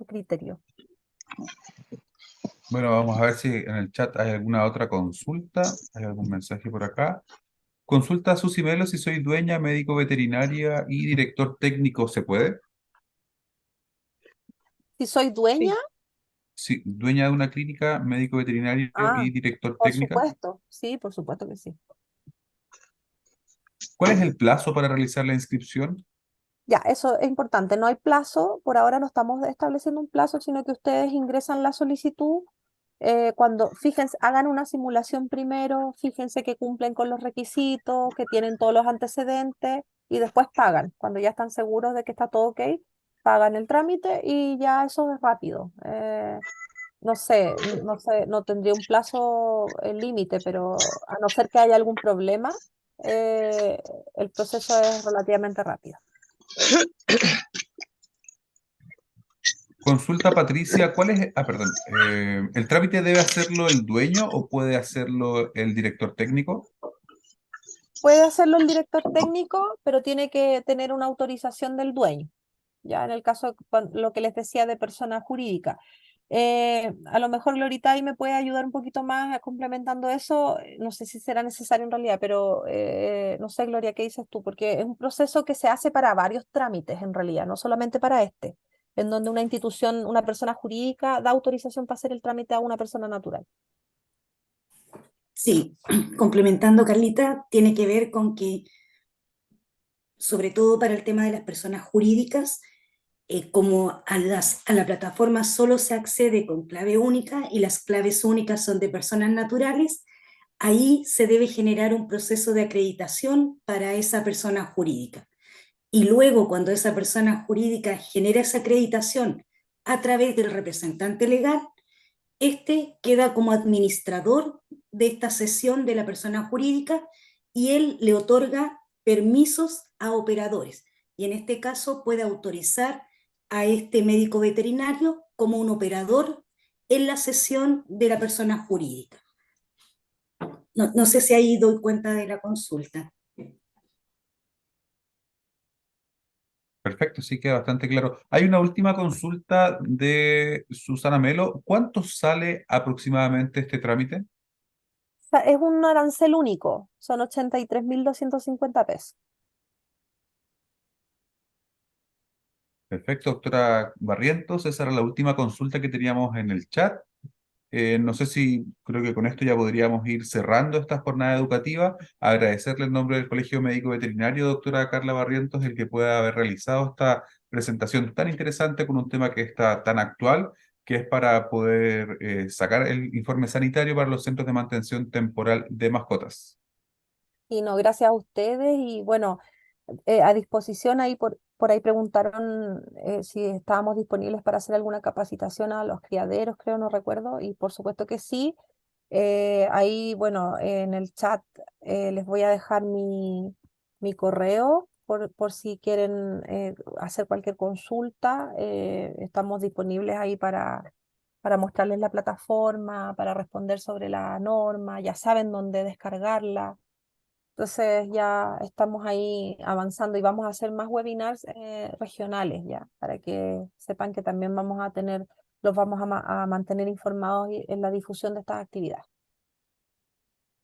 criterio.
Bueno, vamos a ver si en el chat hay alguna otra consulta. ¿Hay algún mensaje por acá? Consulta a Susi Melo si soy dueña, médico veterinaria y director técnico, ¿se puede?
Si soy dueña,
Sí.
Sí, dueña de una clínica, médico veterinario
ah,
y director
por
técnica.
supuesto, sí, por supuesto que sí.
¿Cuál es el plazo para realizar la inscripción?
Ya, eso es importante. No hay plazo, por ahora no estamos estableciendo un plazo, sino que ustedes ingresan la solicitud. Cuando, fíjense, hagan una simulación primero, fíjense que cumplen con los requisitos, que tienen todos los antecedentes y después pagan. Cuando ya están seguros de que está todo ok, pagan el trámite y ya eso es rápido. No sé, no tendría un plazo límite, pero a no ser que haya algún problema, eh, el proceso es relativamente rápido.
Consulta Patricia, ¿cuál es? Ah, perdón. ¿El trámite debe hacerlo el dueño o puede hacerlo el director técnico?
Puede hacerlo el director técnico, pero tiene que tener una autorización del dueño. Ya en el caso, lo que les decía de persona jurídica. A lo mejor Glorita ahí me puede ayudar un poquito más complementando eso. No sé si será necesario en realidad, pero no sé, Gloria, ¿qué dices tú? Porque es un proceso que se hace para varios trámites en realidad, no solamente para este, en donde una institución, una persona jurídica da autorización para hacer el trámite a una persona natural.
Sí, complementando, Carlita, tiene que ver con que, sobre todo para el tema de las personas jurídicas, como a la plataforma solo se accede con clave única y las claves únicas son de personas naturales, ahí se debe generar un proceso de acreditación para esa persona jurídica. Y luego, cuando esa persona jurídica genera esa acreditación a través del representante legal. Este queda como administrador de esta sesión de la persona jurídica y él le otorga permisos a operadores. Y en este caso puede autorizar a este médico veterinario como un operador en la sesión de la persona jurídica. No sé si ahí doy cuenta de la consulta.
Perfecto, sí queda bastante claro. Hay una última consulta de Susana Melo. ¿Cuánto sale aproximadamente este trámite?
Sea, es un arancel único, son 83.250 pesos.
Perfecto, doctora Barrientos. Esa era la última consulta que teníamos en el chat. No sé si creo que con esto ya podríamos ir cerrando esta jornada educativa. Agradecerle en nombre del Colegio Médico Veterinario, doctora Carla Barrientos, el que pueda haber realizado esta presentación tan interesante con un tema que está tan actual, que es para poder sacar el informe sanitario para los centros de mantención temporal de mascotas.
Y no, gracias a ustedes y bueno, a disposición ahí por ahí preguntaron si estábamos disponibles para hacer alguna capacitación a los criaderos, creo, no recuerdo, y por supuesto que sí. Ahí, bueno, en el chat les voy a dejar mi correo por si quieren hacer cualquier consulta. Estamos disponibles ahí para mostrarles la plataforma, para responder sobre la norma, ya saben dónde descargarla. Entonces ya estamos ahí avanzando y vamos a hacer más webinars regionales ya, para que sepan que también vamos a tener, los vamos a mantener informados en la difusión de estas actividades.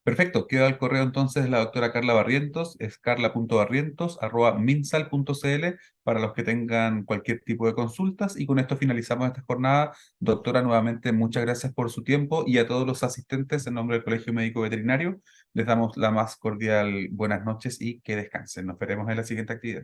Perfecto, queda el correo entonces de la doctora Carla Barrientos, es carla.barrientos@minsal.cl para los que tengan cualquier tipo de consultas y con esto finalizamos esta jornada. Doctora, nuevamente muchas gracias por su tiempo y a todos los asistentes en nombre del Colegio Médico Veterinario les damos la más cordial buenas noches y que descansen. Nos veremos en la siguiente actividad.